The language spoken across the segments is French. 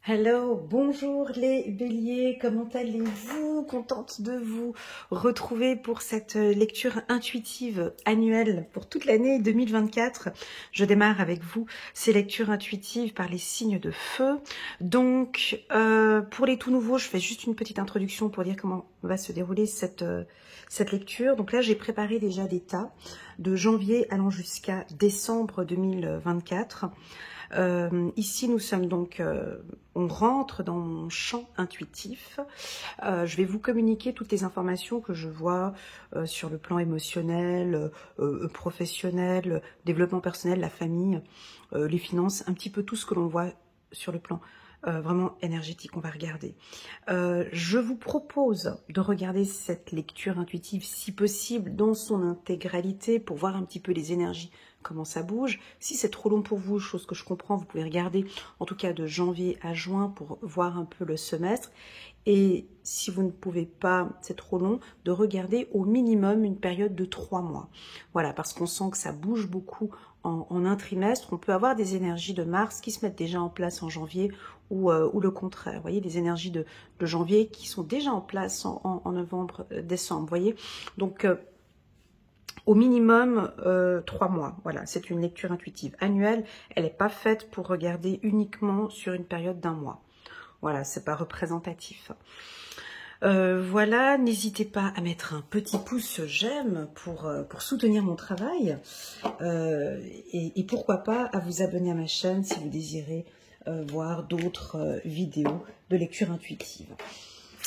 Hello, bonjour les béliers, comment allez-vous? Contente de vous retrouver pour cette lecture intuitive annuelle pour toute l'année 2024. Je démarre avec vous ces lectures intuitives par les signes de feu. Donc, pour les tout nouveaux, je fais juste une petite introduction pour dire comment va se dérouler cette lecture. Donc là, j'ai préparé déjà des tas de janvier allant jusqu'à décembre 2024. Ici, nous sommes donc, on rentre dans mon champ intuitif. Je vais vous communiquer toutes les informations que je vois sur le plan émotionnel, professionnel, développement personnel, la famille, les finances, un petit peu tout ce que l'on voit sur le plan vraiment énergétique. On va regarder. Je vous propose de regarder cette lecture intuitive, si possible, dans son intégralité, pour voir un petit peu les énergies, comment ça bouge. Si c'est trop long pour vous, chose que je comprends, vous pouvez regarder en tout cas de janvier à juin pour voir un peu le semestre. Et si vous ne pouvez pas, c'est trop long, de regarder au minimum une période de 3 mois. Voilà, parce qu'on sent que ça bouge beaucoup en un trimestre. On peut avoir des énergies de Mars qui se mettent déjà en place en janvier ou le contraire. Vous voyez, des énergies de janvier qui sont déjà en place en novembre, décembre. Vous voyez, donc au minimum 3 mois. Voilà, c'est une lecture intuitive annuelle. Elle n'est pas faite pour regarder uniquement sur une période d'un mois. Voilà, c'est pas représentatif. Voilà, n'hésitez pas à mettre un petit pouce j'aime pour soutenir mon travail et pourquoi pas à vous abonner à ma chaîne si vous désirez voir d'autres vidéos de lecture intuitive.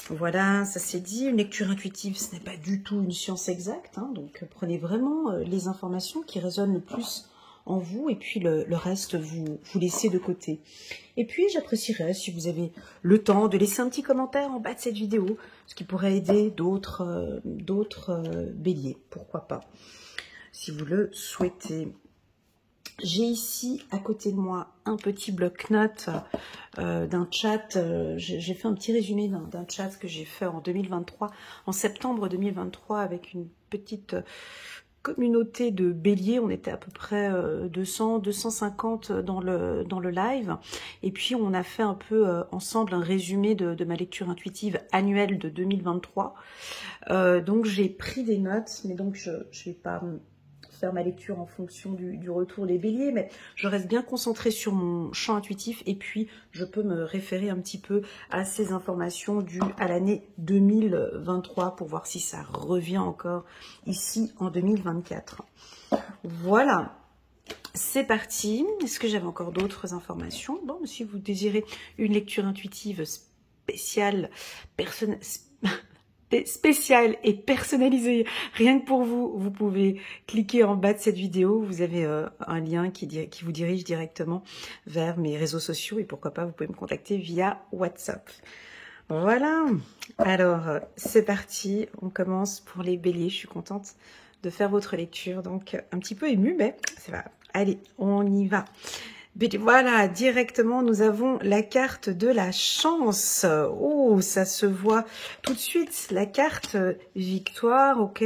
Voilà, ça c'est dit. Une lecture intuitive, ce n'est pas du tout une science exacte, hein, donc prenez vraiment les informations qui résonnent le plus en vous et puis le reste, vous laissez de côté. Et puis, j'apprécierais si vous avez le temps de laisser un petit commentaire en bas de cette vidéo, ce qui pourrait aider d'autres béliers, pourquoi pas, si vous le souhaitez. J'ai ici à côté de moi un petit bloc-notes d'un chat. J'ai fait un petit résumé d'un chat que j'ai fait en 2023, en septembre 2023, avec une petite communauté de béliers. On était à peu près 200, 250 dans le live. Et puis, on a fait un peu ensemble un résumé de ma lecture intuitive annuelle de 2023. Donc, j'ai pris des notes, mais donc je vais pas faire ma lecture en fonction du retour des béliers, mais je reste bien concentrée sur mon champ intuitif et puis je peux me référer un petit peu à ces informations dues à l'année 2023 pour voir si ça revient encore ici en 2024. Voilà, c'est parti. Est-ce que j'avais encore d'autres informations? Bon, si vous désirez une lecture intuitive spéciale, spécial et personnalisé rien que pour vous, vous pouvez cliquer en bas de cette vidéo. Vous avez un lien qui vous dirige directement vers mes réseaux sociaux et pourquoi pas, vous pouvez me contacter via WhatsApp. Voilà, alors c'est parti, on commence pour les béliers. Je suis contente de faire votre lecture, donc un petit peu émue, mais ça va. Allez, on y va. Voilà, directement, nous avons la carte de la chance. Oh, ça se voit tout de suite. La carte victoire, ok.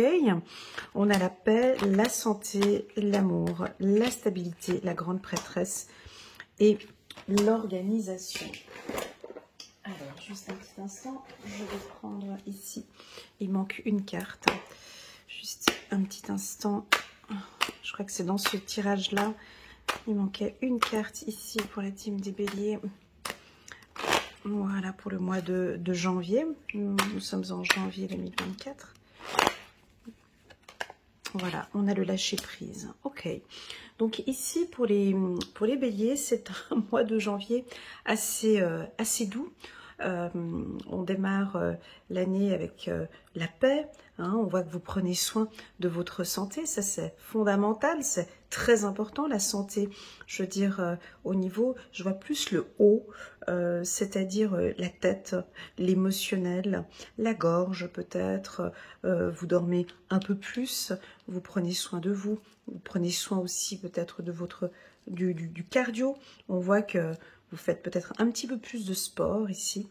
On a la paix, la santé, l'amour, la stabilité, la grande prêtresse et l'organisation. Alors, juste un petit instant, je vais prendre ici. Il manque une carte. Juste un petit instant. Je crois que c'est dans ce tirage-là. Il manquait une carte ici pour la team des béliers. Voilà pour le mois de janvier. Nous sommes en janvier 2024. Voilà, on a le lâcher prise. Ok. Donc ici pour les béliers, c'est un mois de janvier assez doux. On démarre l'année avec la paix, hein, on voit que vous prenez soin de votre santé, ça c'est fondamental, c'est très important la santé, je veux dire au niveau, je vois plus le haut, c'est-à-dire la tête, l'émotionnel, la gorge peut-être, vous dormez un peu plus, vous prenez soin de vous, vous prenez soin aussi peut-être de votre du cardio, on voit que vous faites peut-être un petit peu plus de sport ici,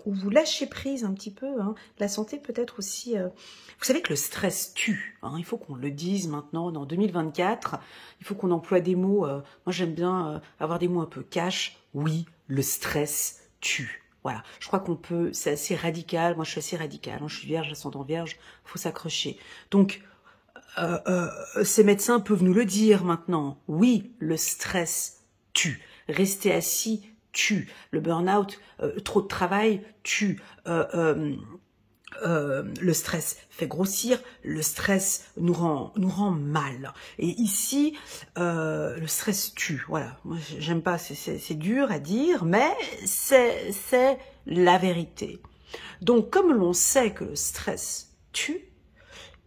ou vous lâchez prise un petit peu. Hein. La santé peut-être aussi... Vous savez que le stress tue. Hein. Il faut qu'on le dise maintenant, en 2024. Il faut qu'on emploie des mots... moi, j'aime bien avoir des mots un peu cash. Oui, le stress tue. Voilà, je crois qu'on peut, c'est assez radical, moi je suis assez radicale, hein, je suis vierge, ascendant vierge, faut s'accrocher. Donc, ces médecins peuvent nous le dire maintenant. Oui, le stress tue. Rester assis tue. Le burn-out, trop de travail tue. Le stress fait grossir, le stress nous rend mal. Et ici, le stress tue. Voilà, moi j'aime pas, c'est dur à dire, mais c'est la vérité. Donc comme l'on sait que le stress tue,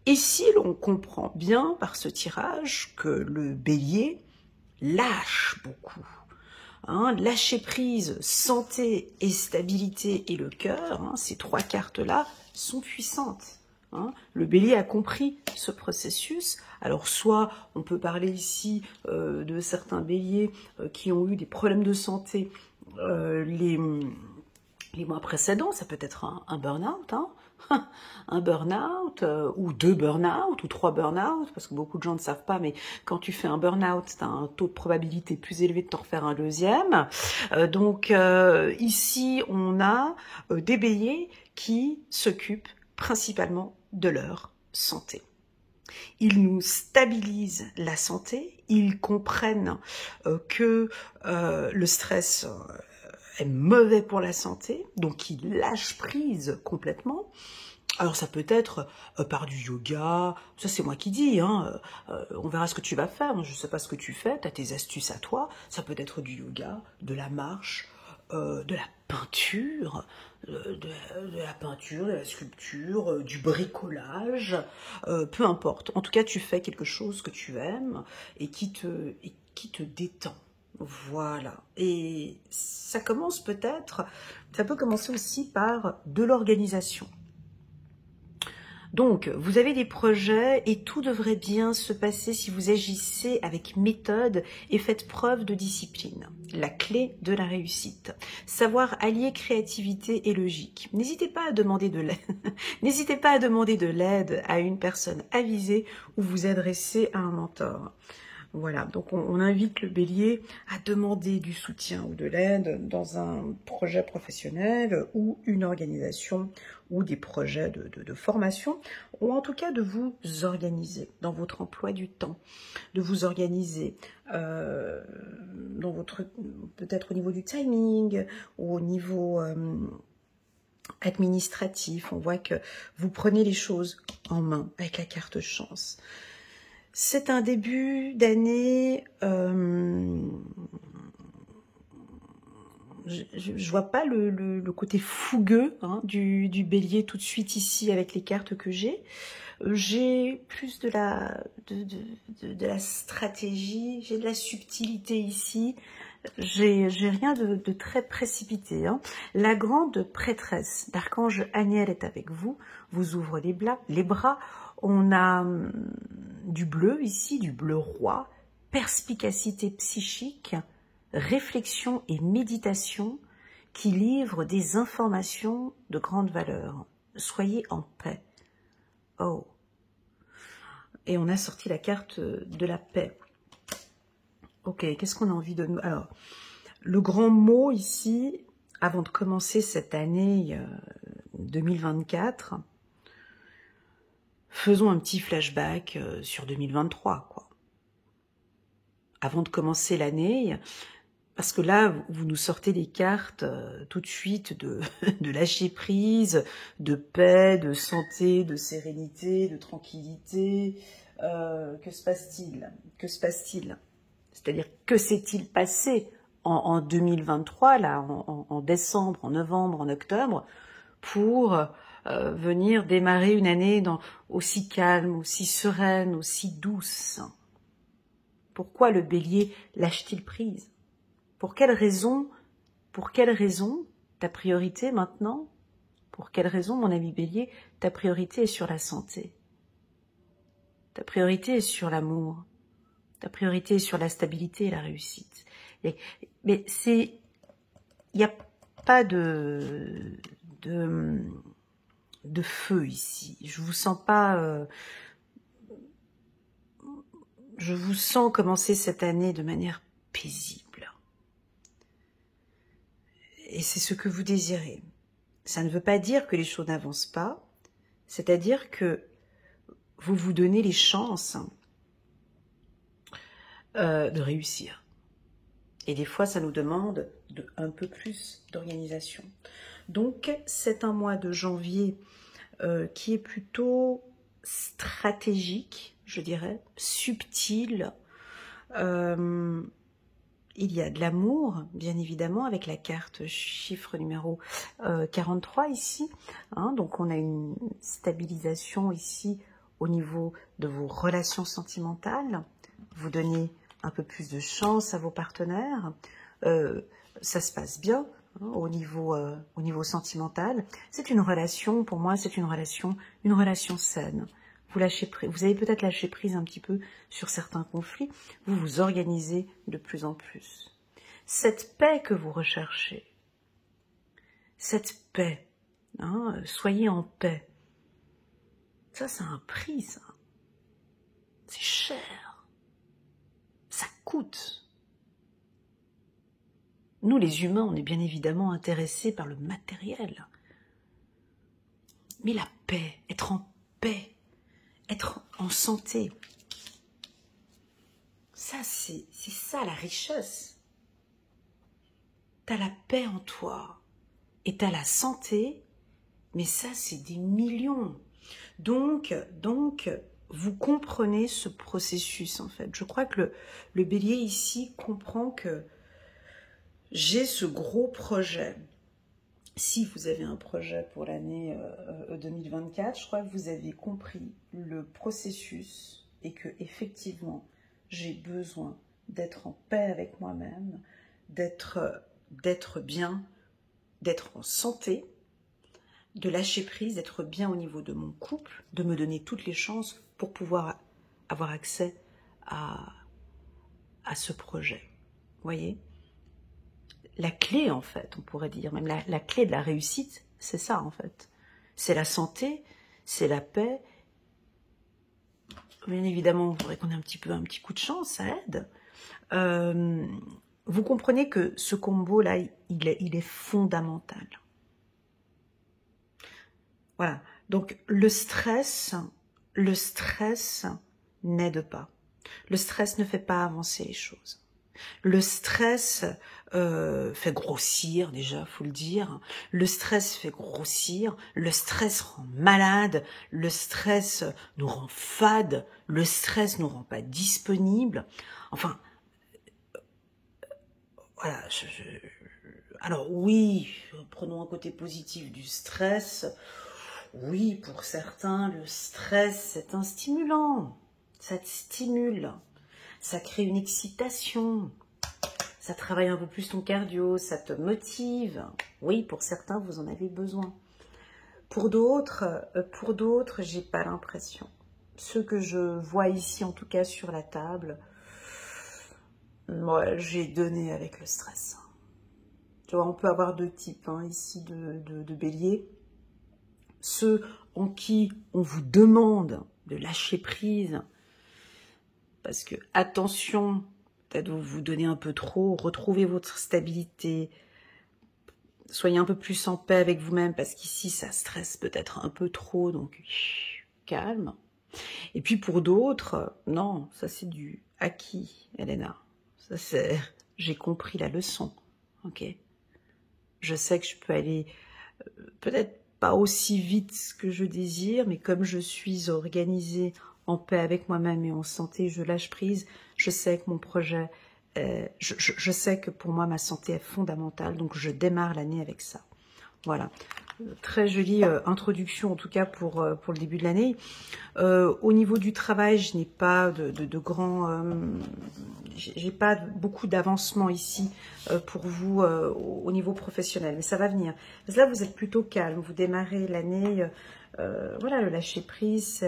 ici l'on comprend bien par ce tirage que le bélier lâche beaucoup. Hein, lâcher prise, santé et stabilité et le cœur, hein, ces trois cartes-là sont puissantes. Hein. Le bélier a compris ce processus. Alors soit on peut parler ici de certains béliers qui ont eu des problèmes de santé les mois précédents, ça peut être un burn-out, hein. Un burn-out, ou 2 burn-out, ou 3 burn-out, parce que beaucoup de gens ne savent pas, mais quand tu fais un burn-out, tu as un taux de probabilité plus élevé de t'en refaire un deuxième. Donc ici, on a des béliers qui s'occupent principalement de leur santé. Ils nous stabilisent la santé, ils comprennent que le stress est mauvais pour la santé, donc ils lâchent prise complètement. Alors ça peut être par du yoga, ça c'est moi qui dis, hein, on verra ce que tu vas faire, je ne sais pas ce que tu fais, tu as tes astuces à toi, ça peut être du yoga, de la marche, de la peinture, de la sculpture, du bricolage, peu importe. En tout cas, tu fais quelque chose que tu aimes et qui te détend. Voilà. Et ça commence peut-être, ça peut commencer aussi par de l'organisation. Donc, vous avez des projets et tout devrait bien se passer si vous agissez avec méthode et faites preuve de discipline. La clé de la réussite. Savoir allier créativité et logique. N'hésitez pas à demander de l'aide. N'hésitez pas à demander de l'aide à une personne avisée ou vous adresser à un mentor. Voilà, donc on invite le bélier à demander du soutien ou de l'aide dans un projet professionnel ou une organisation ou des projets de formation, ou en tout cas de vous organiser dans votre emploi du temps, de vous organiser dans votre, peut-être au niveau du timing ou au niveau administratif. On voit que vous prenez les choses en main avec la carte chance. C'est un début d'année, je vois pas le côté fougueux hein, du bélier tout de suite ici avec les cartes que j'ai. J'ai plus de la stratégie, j'ai de la subtilité ici. J'ai rien de très précipité. Hein. La grande prêtresse d'Archange Aniel est avec vous, vous ouvre les bras. On a du bleu ici, du bleu roi, perspicacité psychique, réflexion et méditation qui livrent des informations de grande valeur. Soyez en paix. Oh. Et on a sorti la carte de la paix. Ok, qu'est-ce qu'on a envie de nous... Alors, le grand mot ici, avant de commencer cette année 2024, faisons un petit flashback sur 2023, quoi. Avant de commencer l'année, parce que là, vous nous sortez des cartes tout de suite de lâcher prise, de paix, de santé, de sérénité, de tranquillité. Que se passe-t-il? Que se passe-t-il? C'est-à-dire, que s'est-il passé en 2023, là, en décembre, en novembre, en octobre, pour venir démarrer une année aussi calme, aussi sereine, aussi douce? Pourquoi le bélier lâche-t-il prise? Pour quelle raison ta priorité maintenant? Pour quelle raison, mon ami bélier, ta priorité est sur la santé? Ta priorité est sur l'amour. Ta priorité est sur la stabilité et la réussite. Mais il n'y a pas de feu ici. Je vous sens pas... je vous sens commencer cette année de manière paisible. c'est ce que vous désirez. Ça ne veut pas dire que les choses n'avancent pas, c'est-à-dire que vous vous donnez les chances de réussir. Et des fois, ça nous demande un peu plus d'organisation. Donc, c'est un mois de janvier qui est plutôt stratégique, je dirais, subtil. Il y a de l'amour, bien évidemment, avec la carte chiffre numéro 43 ici. Hein, donc, on a une stabilisation ici au niveau de vos relations sentimentales. Vous donnez un peu plus de chance à vos partenaires. Ça se passe bien hein, au niveau sentimental. C'est une relation, pour moi, c'est une relation saine. Vous avez peut-être lâché prise un petit peu sur certains conflits. Vous vous organisez de plus en plus. Cette paix que vous recherchez, cette paix, hein, soyez en paix. Ça, c'est un prix, ça. C'est cher. Ça coûte. Nous, les humains, on est bien évidemment intéressés par le matériel. Mais la paix, être en paix, être en santé, ça, c'est ça la richesse. T'as la paix en toi et t'as la santé, mais ça, c'est des millions. Donc, vous comprenez ce processus, en fait. Je crois que le bélier, ici, comprend que j'ai ce gros projet. Si vous avez un projet pour l'année 2024, je crois que vous avez compris le processus et que, effectivement, j'ai besoin d'être en paix avec moi-même, d'être bien, d'être en santé, de lâcher prise, d'être bien au niveau de mon couple, de me donner toutes les chances pour pouvoir avoir accès à ce projet. Vous voyez ? La clé, en fait, on pourrait dire, même la clé de la réussite, c'est ça, en fait. C'est la santé, c'est la paix. Bien évidemment, il faudrait qu'on ait un petit coup de chance, ça aide. Vous comprenez que ce combo-là, il est fondamental. Voilà. Donc, le stress n'aide pas. Le stress ne fait pas avancer les choses. Le stress fait grossir, déjà, faut le dire. Le stress fait grossir. Le stress rend malade. Le stress nous rend fade. Le stress nous rend pas disponible. Enfin, voilà. Alors oui, prenons un côté positif du stress. Oui, pour certains, le stress, c'est un stimulant. Ça te stimule. Ça crée une excitation. Ça travaille un peu plus ton cardio, ça te motive. Oui, pour certains, vous en avez besoin. Pour d'autres, j'ai pas l'impression. Ce que je vois ici, en tout cas sur la table, moi, j'ai donné avec le stress. Tu vois, on peut avoir deux types hein, ici de bélier. Ceux en qui on vous demande de lâcher prise, parce que, attention, peut-être vous vous donnez un peu trop, retrouvez votre stabilité, soyez un peu plus en paix avec vous-même, parce qu'ici, ça stresse peut-être un peu trop, donc calme. Et puis pour d'autres, non, ça c'est du acquis, Elena. Ça c'est, j'ai compris la leçon, ok. Je sais que je peux aller peut-être pas aussi vite que je désire, mais comme je suis organisée en paix avec moi-même et en santé, je lâche prise. Je sais que mon projet, je sais que pour moi ma santé est fondamentale, donc je démarre l'année avec ça. Voilà, très jolie introduction en tout cas pour le début de l'année. Au niveau du travail, je n'ai pas de grands, j'ai pas beaucoup d'avancement ici pour vous au niveau professionnel, mais ça va venir. Parce que là, vous êtes plutôt calme, vous démarrez l'année, voilà, le lâcher prise,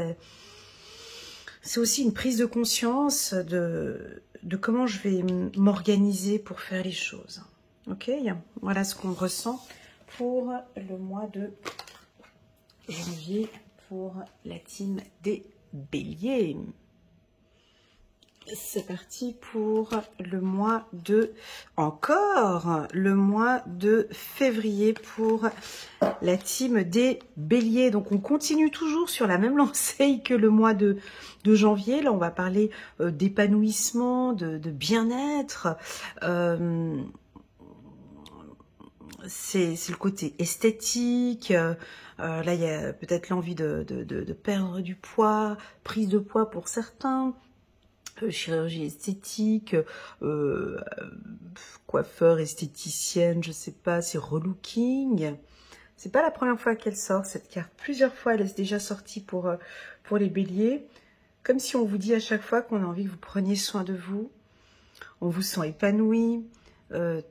c'est aussi une prise de conscience de comment je vais m'organiser pour faire les choses. Ok, voilà ce qu'on ressent pour le mois de janvier pour la team des béliers. C'est parti pour le mois de... Encore le mois de février pour la team des béliers. Donc on continue toujours sur la même lancée que le mois de janvier. Là on va parler d'épanouissement, de bien-être. C'est le côté esthétique. Là il y a peut-être l'envie de perdre du poids, prise de poids pour certains. Chirurgie esthétique, coiffeur, esthéticienne, je sais pas, c'est relooking. C'est pas la première fois qu'elle sort cette carte. Plusieurs fois, elle est déjà sortie pour les béliers. Comme si on vous dit à chaque fois qu'on a envie que vous preniez soin de vous. On vous sent épanoui,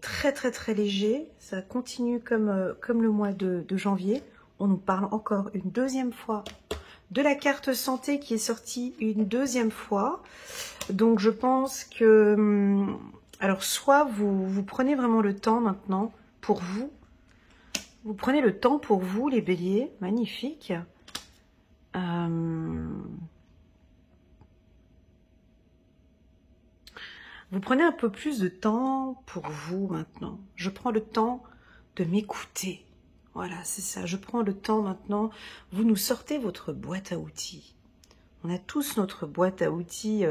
très très très léger. Ça continue comme le mois de janvier. On nous parle encore une deuxième fois de la carte santé qui est sortie une deuxième fois. Donc je pense que, alors soit vous prenez vraiment le temps maintenant pour vous. Vous prenez le temps pour vous les béliers, magnifique. Vous prenez un peu plus de temps pour vous maintenant. Je prends le temps de m'écouter. Voilà, c'est ça. Je prends le temps maintenant. Vous nous sortez votre boîte à outils. On a tous notre boîte à outils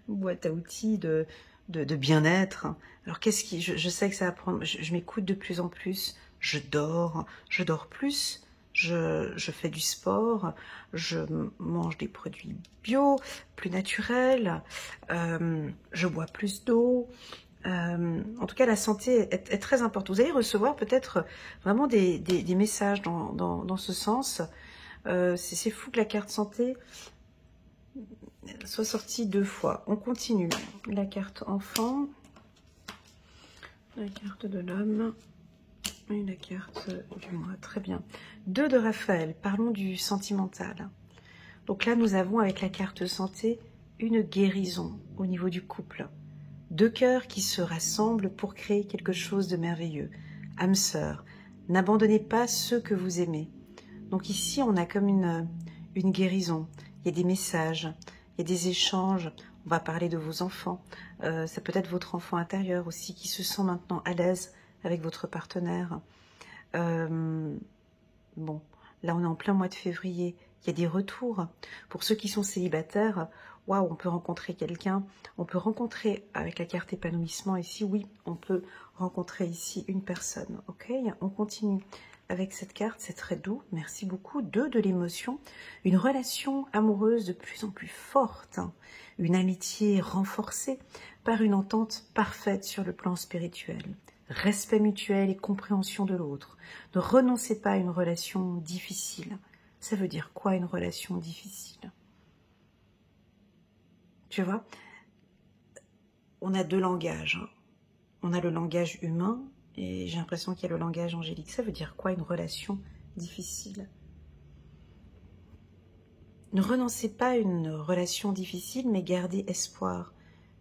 boîte à outils de bien-être. Alors qu'est-ce qui... Je sais que ça va prendre... Je m'écoute de plus en plus. Je dors plus. Je fais du sport. Je mange des produits bio, plus naturels. Je bois plus d'eau. En tout cas, la santé est très importante. Vous allez recevoir peut-être vraiment des messages dans ce sens. C'est fou que la carte santé soit sortie 2 fois. On continue. La carte enfant, la carte de l'homme et la carte du mois. Très bien. 2 de Raphaël. Parlons du sentimental. Donc là, nous avons avec la carte santé une guérison au niveau du couple. 2 cœurs qui se rassemblent pour créer quelque chose de merveilleux. Âme sœur, n'abandonnez pas ceux que vous aimez. Donc ici, on a comme une guérison. Il y a des messages, il y a des échanges. On va parler de vos enfants. Ça peut être votre enfant intérieur aussi qui se sent maintenant à l'aise avec votre partenaire. Bon, là, on est en plein mois de février. Il y a des retours. Pour ceux qui sont célibataires, waouh, on peut rencontrer quelqu'un. On peut rencontrer, avec la carte épanouissement ici, oui, on peut rencontrer ici une personne. Ok, on continue. Avec cette carte, c'est très doux, merci beaucoup. 2 de l'émotion, une relation amoureuse de plus en plus forte, une amitié renforcée par une entente parfaite sur le plan spirituel, respect mutuel et compréhension de l'autre. Ne renoncez pas à une relation difficile. Ça veut dire quoi une relation difficile? Tu vois, on a 2 langages. On a le langage humain, et j'ai l'impression qu'il y a le langage angélique. Ça veut dire quoi une relation difficile? Ne renoncez pas à une relation difficile, mais gardez espoir.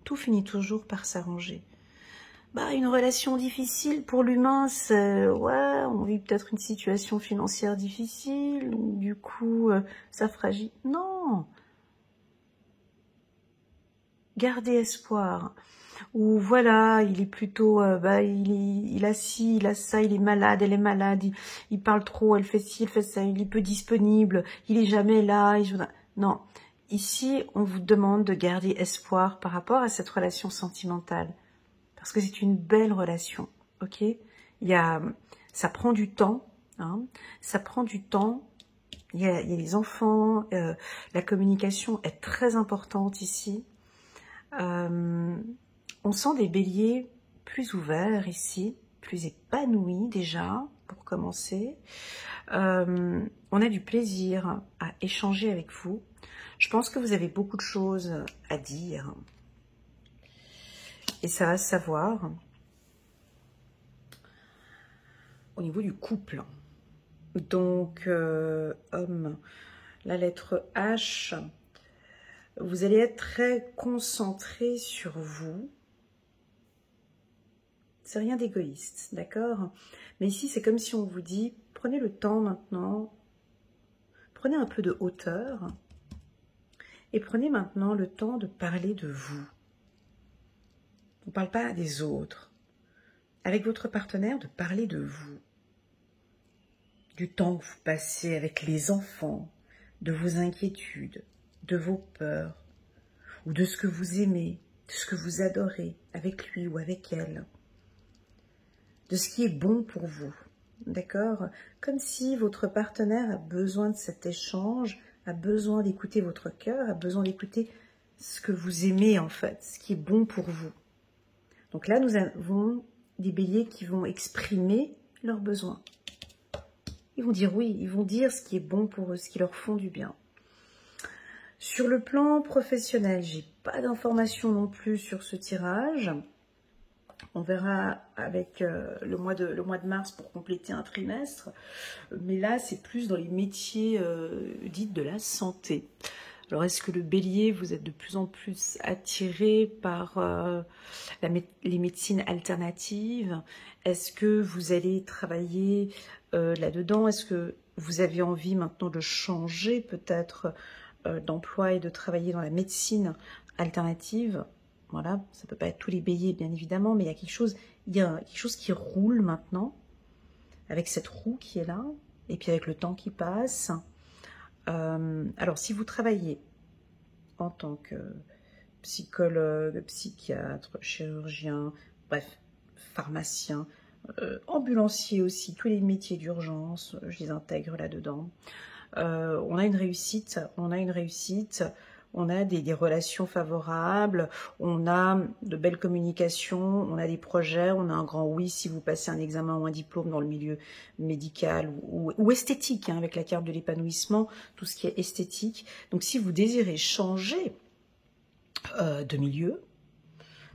Tout finit toujours par s'arranger. Une relation difficile pour l'humain, c'est... Ouais, on vit peut-être une situation financière difficile, du coup, ça fragile. Non! Gardez espoir. Ou voilà, il est plutôt, il a ci, il a ça, il est malade, elle est malade, il parle trop, elle fait ci, elle fait ça, il est peu disponible, il est jamais là. Non, ici, on vous demande de garder espoir par rapport à cette relation sentimentale. Parce que c'est une belle relation, ok? Ça prend du temps, hein, ça prend du temps. Il y a les enfants, la communication est très importante ici. On sent des béliers plus ouverts ici, plus épanouis déjà, pour commencer. On a du plaisir à échanger avec vous. Je pense que vous avez beaucoup de choses à dire. Et ça va se savoir au niveau du couple. Donc, homme, la lettre H, vous allez être très concentré sur vous. C'est rien d'égoïste, d'accord? Mais ici, c'est comme si on vous dit, prenez le temps maintenant, prenez un peu de hauteur Et prenez maintenant le temps de parler de vous. On ne parle pas des autres. Avec votre partenaire, de parler de vous. Du temps que vous passez avec les enfants, de vos inquiétudes, de vos peurs, ou de ce que vous aimez, de ce que vous adorez, avec lui ou avec elle. De ce qui est bon pour vous. D'accord? Comme si votre partenaire a besoin de cet échange, a besoin d'écouter votre cœur, a besoin d'écouter ce que vous aimez en fait, ce qui est bon pour vous. Donc là, nous avons des béliers qui vont exprimer leurs besoins. Ils vont dire oui, ils vont dire ce qui est bon pour eux, ce qui leur font du bien. Sur le plan professionnel, j'ai pas d'informations non plus sur ce tirage. On verra avec le mois de mars pour compléter un trimestre. Mais là, c'est plus dans les métiers dits de la santé. Alors, est-ce que le bélier, vous êtes de plus en plus attiré par les médecines alternatives? Est-ce que vous allez travailler là-dedans? Est-ce que vous avez envie maintenant de changer peut-être d'emploi et de travailler dans la médecine alternative? Voilà, ça peut pas être tous les béliers bien évidemment, mais il y a quelque chose qui roule maintenant, avec cette roue qui est là, et puis avec le temps qui passe. Alors si vous travaillez en tant que psychologue, psychiatre, chirurgien, bref, pharmacien, ambulancier aussi, tous les métiers d'urgence, je les intègre là-dedans. On a une réussite, on a des relations favorables, on a de belles communications, on a des projets, on a un grand oui si vous passez un examen ou un diplôme dans le milieu médical ou esthétique, hein, avec la carte de l'épanouissement, tout ce qui est esthétique. Donc si vous désirez changer de milieu,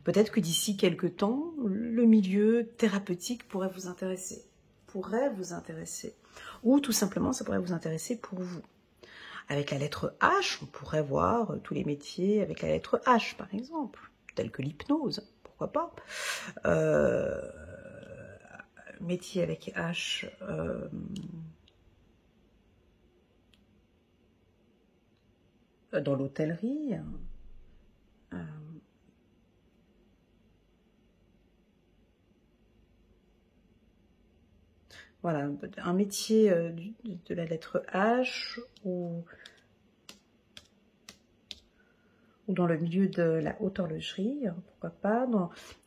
peut-être que d'ici quelques temps, le milieu thérapeutique pourrait vous intéresser. Ou tout simplement, ça pourrait vous intéresser pour vous. Avec la lettre H, on pourrait voir tous les métiers avec la lettre H, par exemple, tels que l'hypnose, pourquoi pas. Métier avec H, dans l'hôtellerie. Voilà, un métier de la lettre H ou dans le milieu de la haute horlogerie, pourquoi pas,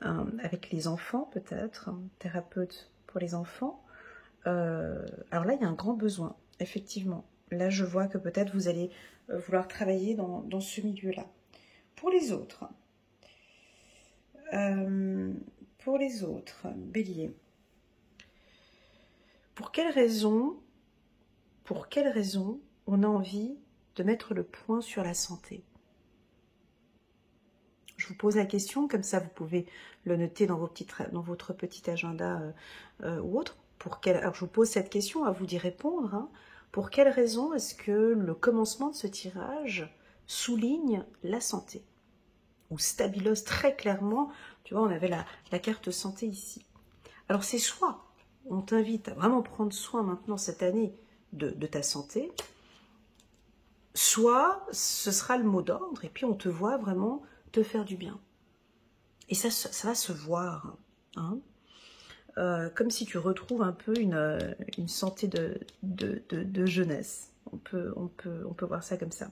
avec les enfants peut-être, thérapeute pour les enfants. Alors là, il y a un grand besoin, effectivement. Là, je vois que peut-être vous allez vouloir travailler dans ce milieu-là. Pour les autres, bélier. Pour quelle raison on a envie de mettre le point sur la santé? Je vous pose la question, comme ça vous pouvez le noter dans votre petit agenda ou autre. Alors je vous pose cette question, à vous d'y répondre. Hein. Pour quelle raison est-ce que le commencement de ce tirage souligne la santé? Ou stabilose très clairement, tu vois, on avait la carte santé ici. Alors c'est soit on t'invite à vraiment prendre soin maintenant cette année de ta santé, soit ce sera le mot d'ordre et puis on te voit vraiment te faire du bien. Et ça va se voir, hein, comme si tu retrouves un peu une santé de jeunesse. On peut voir ça comme ça.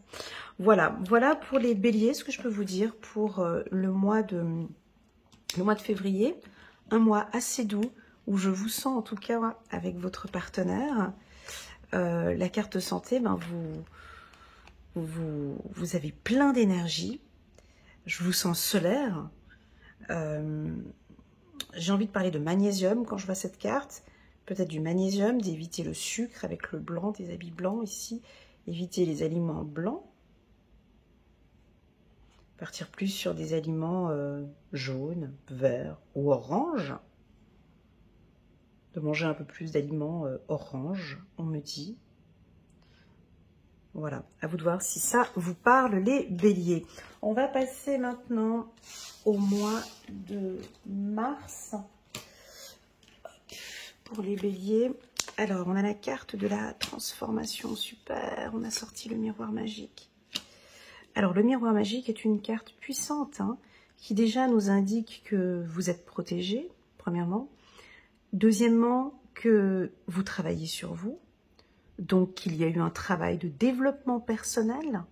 Voilà pour les béliers, ce que je peux vous dire pour le mois de février. Un mois assez doux, où je vous sens en tout cas avec votre partenaire. La carte santé, ben vous avez plein d'énergie. Je vous sens solaire. J'ai envie de parler de magnésium quand je vois cette carte. Peut-être du magnésium, d'éviter le sucre avec le blanc, des habits blancs ici. Éviter les aliments blancs. Partir plus sur des aliments jaunes, verts ou oranges. De manger un peu plus d'aliments orange, on me dit. Voilà, à vous de voir si ça vous parle, les béliers. On va passer maintenant au mois de mars. Pour les béliers. Alors, on a la carte de la transformation, super. On a sorti le miroir magique. Alors, le miroir magique est une carte puissante, hein, qui déjà nous indique que vous êtes protégé, premièrement. Deuxièmement, que vous travaillez sur vous. Donc, qu'il y a eu un travail de développement personnel.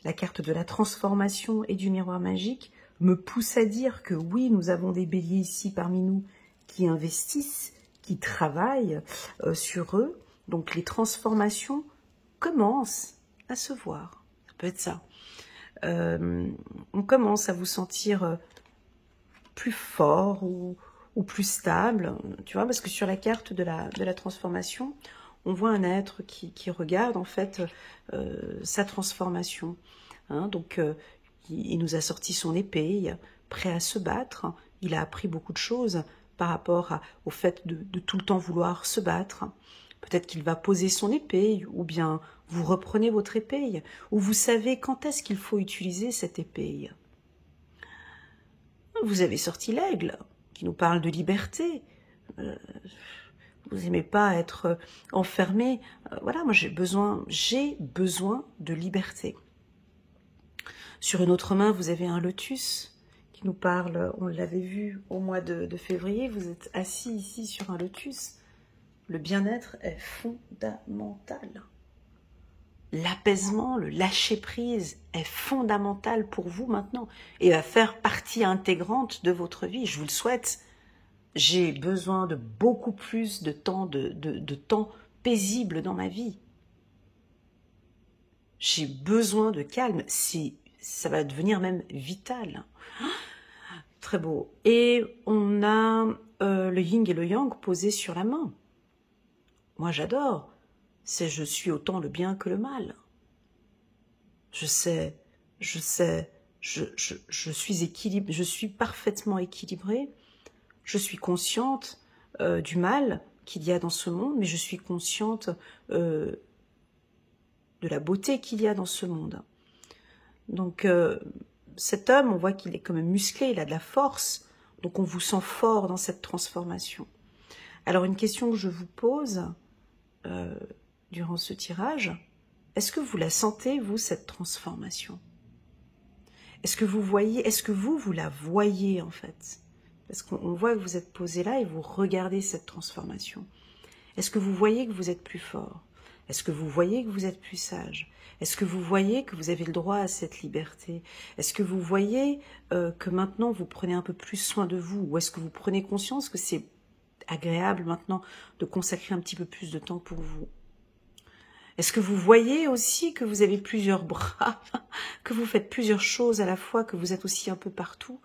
La carte de la transformation et du miroir magique me pousse à dire que oui, nous avons des béliers ici parmi nous qui investissent, qui travaillent sur eux. Donc, les transformations commencent à se voir. Ça peut être ça. On commence à vous sentir plus fort ou plus stable, tu vois, parce que sur la carte de la transformation, on voit un être qui regarde en fait sa transformation. Hein, donc, il nous a sorti son épée, prêt à se battre. Il a appris beaucoup de choses par rapport au fait de tout le temps vouloir se battre. Peut-être qu'il va poser son épée, ou bien vous reprenez votre épée, ou vous savez quand est-ce qu'il faut utiliser cette épée. Vous avez sorti l'aigle, qui nous parle de liberté. Vous n'aimez pas être enfermé. Voilà, moi j'ai besoin de liberté. Sur une autre main, vous avez un lotus qui nous parle, on l'avait vu au mois de février, vous êtes assis ici sur un lotus. Le bien-être est fondamental. L'apaisement, le lâcher-prise est fondamental pour vous maintenant et va faire partie intégrante de votre vie. Je vous le souhaite. J'ai besoin de beaucoup plus de temps, de temps paisible dans ma vie. J'ai besoin de calme. Ça va devenir même vital. Très beau. Et on a le yin et le yang posés sur la main. Moi, j'adore. C'est je suis autant le bien que le mal. Je suis équilibrée, je suis parfaitement équilibrée. Je suis consciente du mal qu'il y a dans ce monde, mais je suis consciente de la beauté qu'il y a dans ce monde. Donc, cet homme, on voit qu'il est quand même musclé, il a de la force, donc on vous sent fort dans cette transformation. Alors, une question que je vous pose durant ce tirage, est-ce que vous la sentez, vous, cette transformation? Est-ce que vous voyez, est-ce que vous la voyez, en fait? Parce qu'on voit que vous êtes posé là et vous regardez cette transformation. Est-ce que vous voyez que vous êtes plus fort? Est-ce que vous voyez que vous êtes plus sage? Est-ce que vous voyez que vous avez le droit à cette liberté? Est-ce que vous voyez que maintenant vous prenez un peu plus soin de vous? Ou est-ce que vous prenez conscience que c'est agréable maintenant de consacrer un petit peu plus de temps pour vous? Est-ce que vous voyez aussi que vous avez plusieurs bras, que vous faites plusieurs choses à la fois, que vous êtes aussi un peu partout?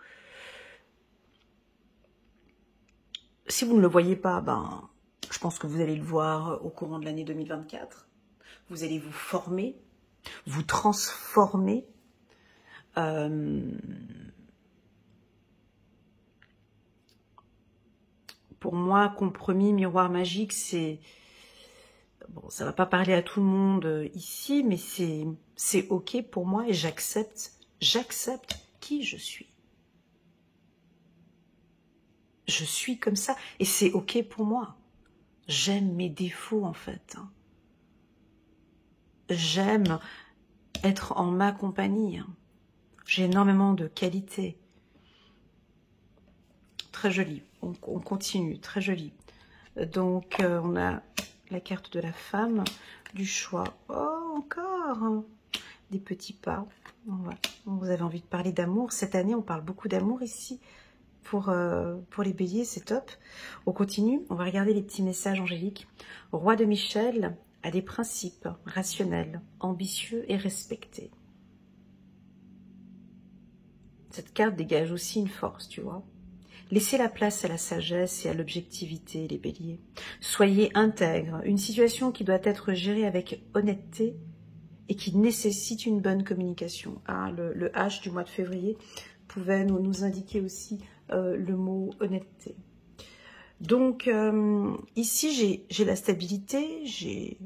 Si vous ne le voyez pas, ben, je pense que vous allez le voir au courant de l'année 2024. Vous allez vous former, vous transformer. Pour moi, compromis, miroir magique, c'est... Bon, ça va pas parler à tout le monde ici, mais c'est ok pour moi et j'accepte qui je suis. Je suis comme ça et c'est ok pour moi. J'aime mes défauts en fait. J'aime être en ma compagnie. J'ai énormément de qualités. Très joli. On continue, très joli. Donc, on a la carte de la femme, du choix. Oh, encore des petits pas. Voilà. Vous avez envie de parler d'amour. Cette année, on parle beaucoup d'amour ici. Pour les béliers, c'est top. On continue. On va regarder les petits messages angéliques. Roi de Michel a des principes rationnels, ambitieux et respectés. Cette carte dégage aussi une force, tu vois. Laissez la place à la sagesse et à l'objectivité, les béliers. Soyez intègres. Une situation qui doit être gérée avec honnêteté et qui nécessite une bonne communication. Ah, le H du mois de février pouvait nous indiquer aussi le mot honnêteté. Donc, ici, j'ai la stabilité, j'ai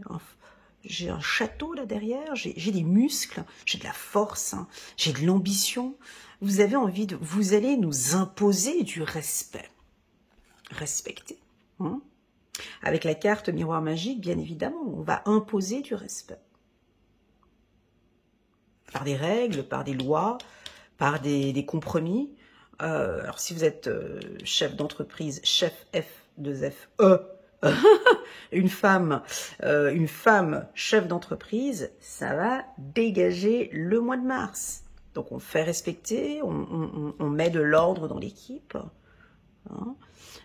un château là derrière, j'ai des muscles, j'ai de la force, hein, j'ai de l'ambition. Vous avez envie de... Vous allez nous imposer du respect. Respecter. Hein? Avec la carte miroir magique, bien évidemment, on va imposer du respect. par des règles, par des lois, par des compromis. Alors si vous êtes chef d'entreprise, chef F2FE, une femme chef d'entreprise, ça va dégager le mois de mars. Donc on fait respecter, on met de l'ordre dans l'équipe. Hein.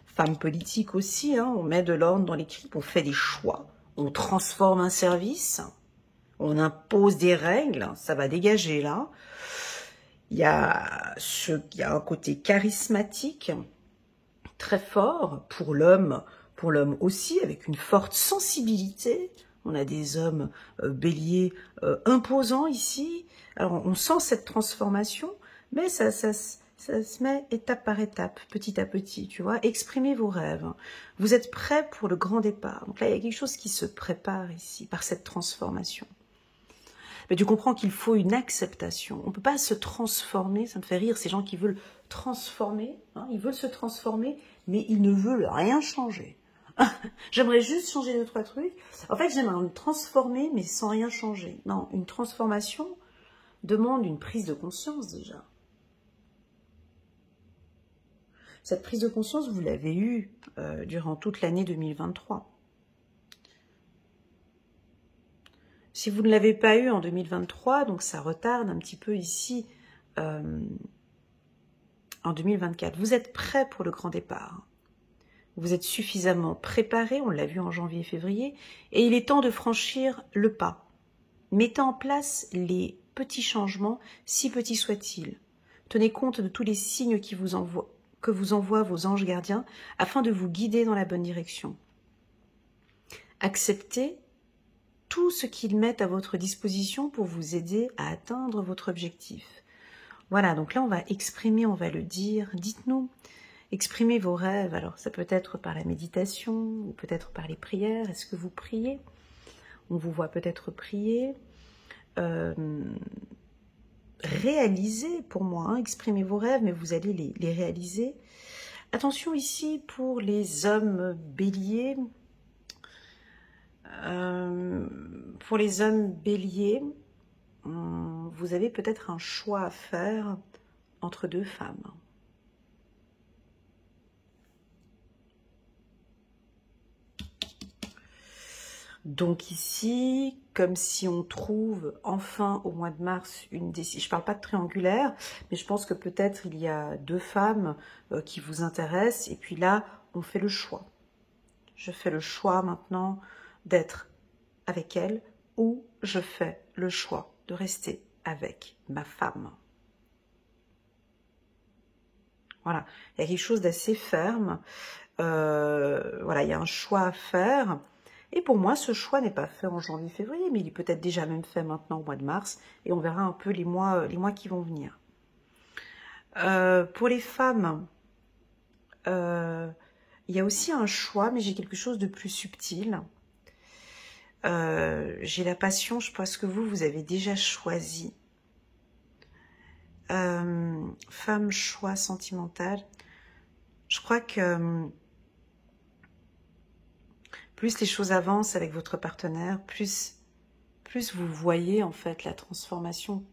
Femme politique aussi, hein, on met de l'ordre dans l'équipe, on fait des choix, on transforme un service, on impose des règles, ça va dégager là. Il y a un côté charismatique très fort pour l'homme aussi, avec une forte sensibilité. On a des hommes béliers imposants ici. Alors on sent cette transformation, mais ça se met étape par étape, petit à petit, tu vois. Exprimez vos rêves. Vous êtes prêts pour le grand départ. Donc là, il y a quelque chose qui se prépare ici, par cette transformation. Mais tu comprends qu'il faut une acceptation. On ne peut pas se transformer, ça me fait rire, ces gens qui veulent transformer, hein, ils veulent se transformer, mais ils ne veulent rien changer. J'aimerais juste changer 2-3 trucs. En fait, j'aimerais me transformer, mais sans rien changer. Non, une transformation demande une prise de conscience déjà. Cette prise de conscience, vous l'avez eue durant toute l'année 2023. Si vous ne l'avez pas eu en 2023, donc ça retarde un petit peu ici en 2024. Vous êtes prêts pour le grand départ. Vous êtes suffisamment préparés, on l'a vu en janvier et février, et il est temps de franchir le pas. Mettez en place les petits changements, si petits soient-ils. Tenez compte de tous les signes que vous envoient vos anges gardiens afin de vous guider dans la bonne direction. Acceptez tout ce qu'ils mettent à votre disposition pour vous aider à atteindre votre objectif. Voilà, donc là on va exprimer, on va le dire. Dites-nous, exprimez vos rêves. Alors ça peut être par la méditation ou peut-être par les prières. Est-ce que vous priez? On vous voit peut-être prier. Réalisez pour moi, hein, exprimez vos rêves, mais vous allez les réaliser. Attention ici pour les hommes béliers. Pour les hommes béliers, vous avez peut-être un choix à faire entre deux femmes. Donc ici, comme si on trouve enfin au mois de mars une décision. Je ne parle pas de triangulaire, mais je pense que peut-être il y a deux femmes qui vous intéressent. Et puis là, on fait le choix. Je fais le choix maintenant d'être avec elle ou je fais le choix de rester avec ma femme. Voilà, il y a quelque chose d'assez ferme. Voilà, il y a un choix à faire. Et pour moi, ce choix n'est pas fait en janvier-février, mais il est peut-être déjà même fait maintenant au mois de mars. Et on verra un peu les mois qui vont venir. Pour les femmes, il y a aussi un choix, mais j'ai quelque chose de plus subtil. J'ai la passion, je pense que vous avez déjà choisi. Femme, choix sentimental. Je crois que plus les choses avancent avec votre partenaire, plus vous voyez en fait la transformation.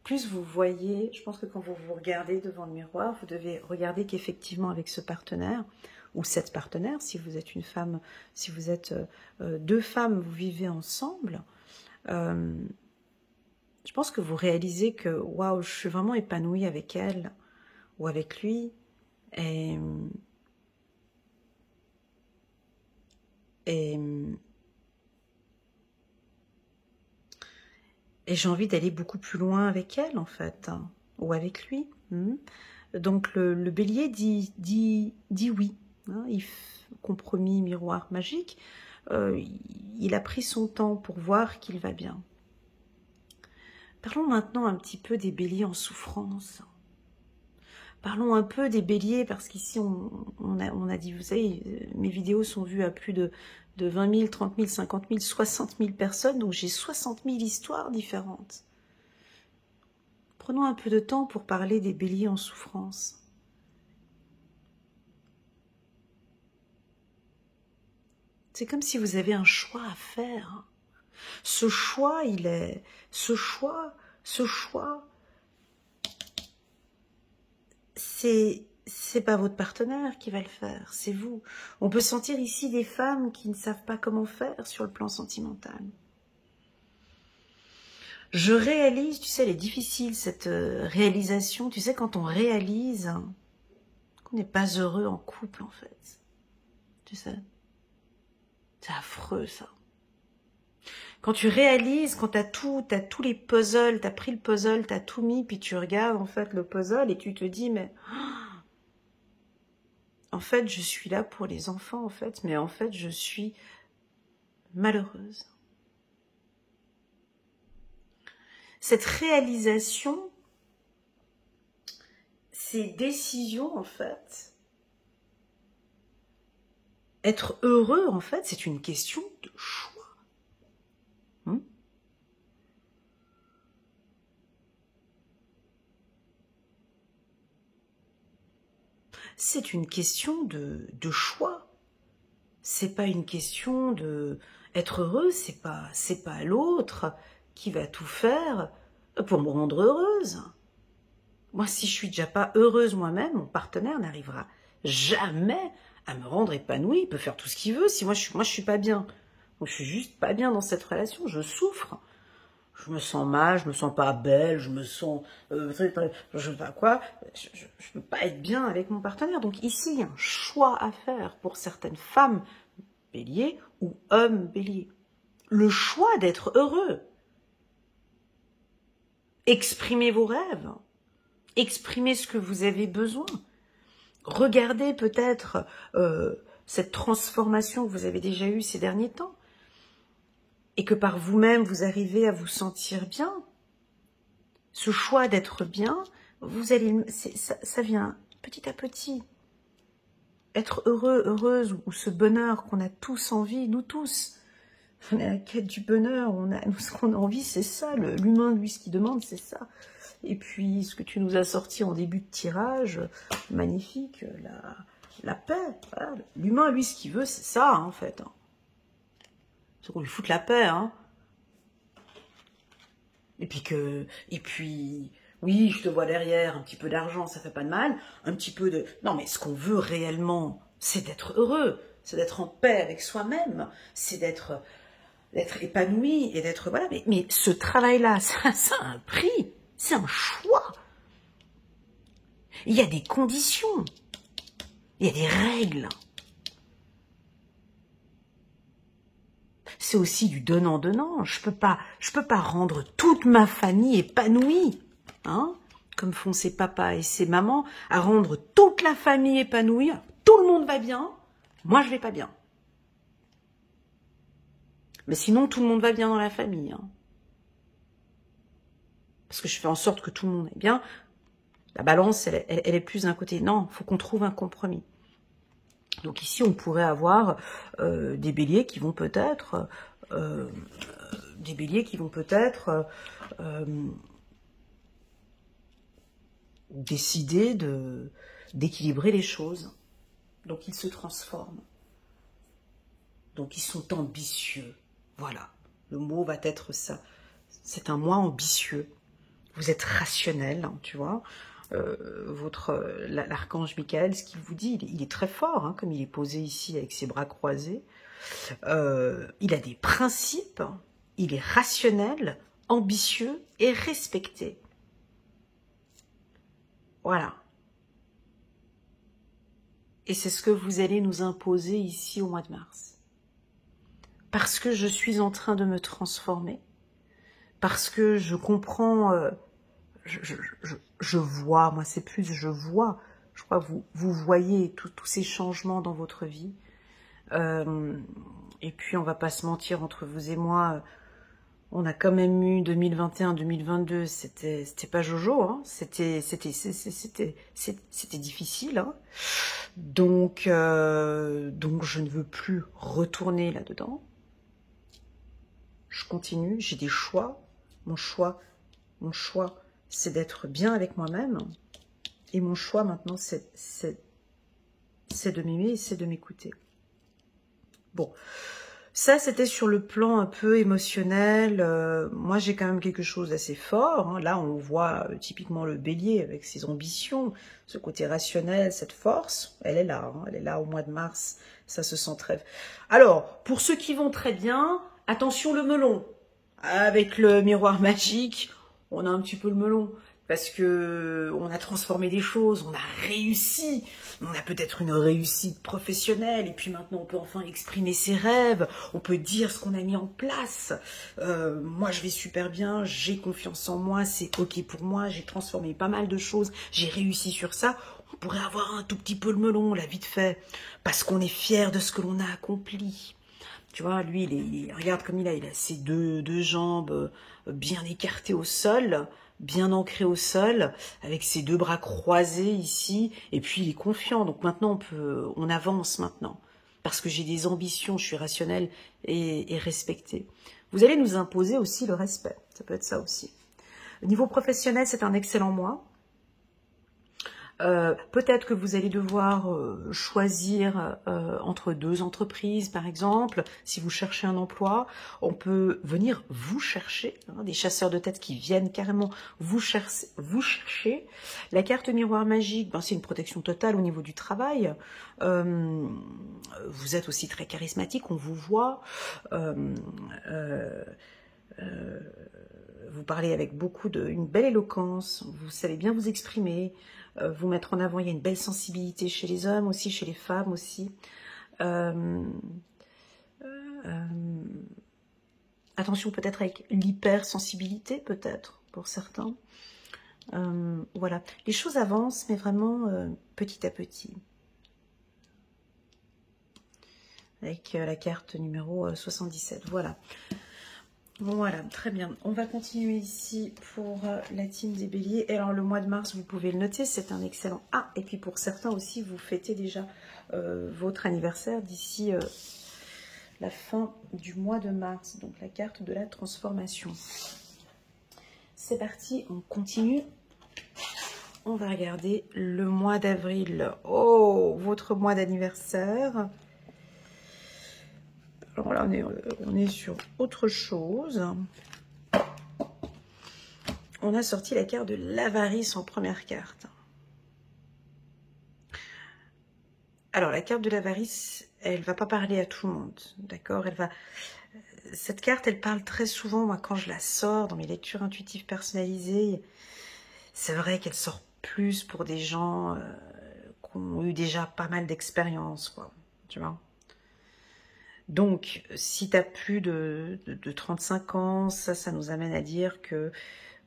Plus vous voyez, je pense que quand vous vous regardez devant le miroir, vous devez regarder qu'effectivement avec ce partenaire, ou cette partenaire, si vous êtes une femme, si vous êtes deux femmes, vous vivez ensemble, je pense que vous réalisez que waouh, je suis vraiment épanouie avec elle ou avec lui, et j'ai envie d'aller beaucoup plus loin avec elle en fait, hein, ou avec lui. Donc le bélier dit oui. Hein, compromis, miroir magique, il a pris son temps pour voir qu'il va bien. Parlons maintenant un petit peu des béliers en souffrance. Parlons un peu des béliers, parce qu'ici on a dit, vous savez, mes vidéos sont vues à plus de 20 000, 30 000, 50 000, 60 000 personnes, donc j'ai 60 000 histoires différentes. Prenons un peu de temps pour parler des béliers en souffrance. C'est comme si vous avez un choix à faire. Ce choix, c'est pas votre partenaire qui va le faire, c'est vous. On peut sentir ici des femmes qui ne savent pas comment faire sur le plan sentimental. Je réalise, tu sais, elle est difficile cette réalisation, tu sais, quand on réalise qu'on n'est pas heureux en couple, en fait. Tu sais, c'est affreux, ça. Quand tu réalises, quand t'as tous les puzzles, t'as pris le puzzle, t'as tout mis, puis tu regardes, en fait, le puzzle, et tu te dis, mais... En fait, je suis là pour les enfants, en fait, mais en fait, je suis malheureuse. Cette réalisation, ces décisions, en fait, être heureux, en fait, c'est une question de choix. C'est une question de choix. C'est pas une question de être heureux, c'est pas l'autre qui va tout faire pour me rendre heureuse. Moi, si je suis déjà pas heureuse moi-même, mon partenaire n'arrivera jamais à me rendre épanouie. Il peut faire tout ce qu'il veut. Si moi je suis pas bien, moi, je suis juste pas bien dans cette relation. Je souffre. Je me sens mal, je me sens pas belle, je me sens... je sais pas quoi. Je peux pas être bien avec mon partenaire. Donc ici, il y a un choix à faire pour certaines femmes bélier ou hommes bélier. Le choix d'être heureux. Exprimez vos rêves. Exprimez ce que vous avez besoin. Regardez peut-être cette transformation que vous avez déjà eue ces derniers temps. Et que par vous-même, vous arrivez à vous sentir bien. Ce choix d'être bien, vous allez, ça vient petit à petit. Être heureux, heureuse, ou ce bonheur qu'on a tous envie, nous tous. On est à la quête du bonheur, ce qu'on a envie, c'est ça. L'humain, lui, ce qu'il demande, c'est ça. Et puis, ce que tu nous as sorti en début de tirage, magnifique, la paix. Voilà. L'humain, lui, ce qu'il veut, c'est ça, en fait. C'est qu'on lui foute la paix, hein. Et puis, oui, je te vois derrière, un petit peu d'argent, ça fait pas de mal, un petit peu de... Non, mais ce qu'on veut réellement, c'est d'être heureux, c'est d'être en paix avec soi-même, c'est d'être épanoui et d'être... Voilà, mais ce travail-là, ça a un prix, c'est un choix. Il y a des conditions, il y a des règles. C'est aussi du donnant-donnant. Je peux pas rendre toute ma famille épanouie, hein, comme font ses papas et ses mamans, à rendre toute la famille épanouie. Tout le monde va bien, moi je vais pas bien. Mais sinon, tout le monde va bien dans la famille. Hein. Parce que je fais en sorte que tout le monde est bien. La balance, elle est plus d'un côté. Non, il faut qu'on trouve un compromis. Donc ici, on pourrait avoir des béliers qui vont peut-être décider d'équilibrer les choses. Donc ils se transforment. Donc ils sont ambitieux. Voilà, le mot va être ça. C'est un moi ambitieux. Vous êtes rationnel, hein, tu vois. L'archange Michael, ce qu'il vous dit, il est très fort, hein, comme il est posé ici avec ses bras croisés. Il a des principes, il est rationnel, ambitieux et respecté. Voilà. Et c'est ce que vous allez nous imposer ici au mois de mars. Parce que je suis en train de me transformer, parce que je comprends... je vois, moi c'est plus je vois, je crois que vous voyez tous ces changements dans votre vie. Et puis on va pas se mentir, entre vous et moi, on a quand même eu 2021-2022, c'était pas Jojo, hein, c'était difficile. Hein. Donc je ne veux plus retourner là-dedans. Je continue, j'ai des choix. Mon choix, c'est d'être bien avec moi-même. Et mon choix maintenant, c'est de m'aimer et c'est de m'écouter. Bon, Ça, c'était sur le plan un peu émotionnel. Moi, j'ai quand même quelque chose d'assez fort, hein. Là, on voit typiquement le bélier avec ses ambitions, ce côté rationnel, cette force. Elle est là, hein. Elle est là au mois de mars. Ça se sent très... Alors, pour ceux qui vont très bien, attention le melon. Avec le miroir magique, on a un petit peu le melon. Parce que on a transformé des choses, on a réussi, on a peut-être une réussite professionnelle, et puis maintenant on peut enfin exprimer ses rêves, on peut dire ce qu'on a mis en place. Moi je vais super bien, j'ai confiance en moi, c'est ok pour moi, j'ai transformé pas mal de choses, j'ai réussi sur ça. On pourrait avoir un tout petit peu le melon, là, vite fait, parce qu'on est fier de ce que l'on a accompli. Tu vois, lui, regarde comme il a ses deux jambes bien écartées au sol, bien ancré au sol, avec ses deux bras croisés ici, et puis il est confiant. Donc maintenant, on avance maintenant, parce que j'ai des ambitions, je suis rationnelle et respectée. Vous allez nous imposer aussi le respect, ça peut être ça aussi. Au niveau professionnel, c'est un excellent mois. Peut-être que vous allez devoir choisir entre deux entreprises, par exemple. Si vous cherchez un emploi, on peut venir vous chercher, hein, des chasseurs de tête qui viennent carrément vous chercher. La carte miroir magique, ben, c'est une protection totale au niveau du travail. Vous êtes aussi très charismatique, on vous voit. Vous parlez avec une belle éloquence, vous savez bien vous exprimer, vous mettre en avant. Il y a une belle sensibilité chez les hommes aussi, chez les femmes aussi. Attention peut-être avec l'hypersensibilité, peut-être, pour certains. Voilà, les choses avancent, mais vraiment petit à petit. Avec la carte numéro 77, voilà. Voilà, très bien. On va continuer ici pour la team des béliers. Et alors, le mois de mars, vous pouvez le noter, c'est un excellent... Ah, et puis pour certains aussi, vous fêtez déjà votre anniversaire d'ici la fin du mois de mars. Donc, la carte de la transformation. C'est parti, on continue. On va regarder le mois d'avril. Oh, votre mois d'anniversaire. Alors là, on est sur autre chose. On a sorti la carte de l'avarice en première carte. Alors, la carte de l'avarice, elle ne va pas parler à tout le monde, d'accord? Cette carte, elle parle très souvent, moi, quand je la sors dans mes lectures intuitives personnalisées. C'est vrai qu'elle sort plus pour des gens qui ont eu déjà pas mal d'expérience, quoi, tu vois? Donc, si tu as plus de 35 ans, ça nous amène à dire que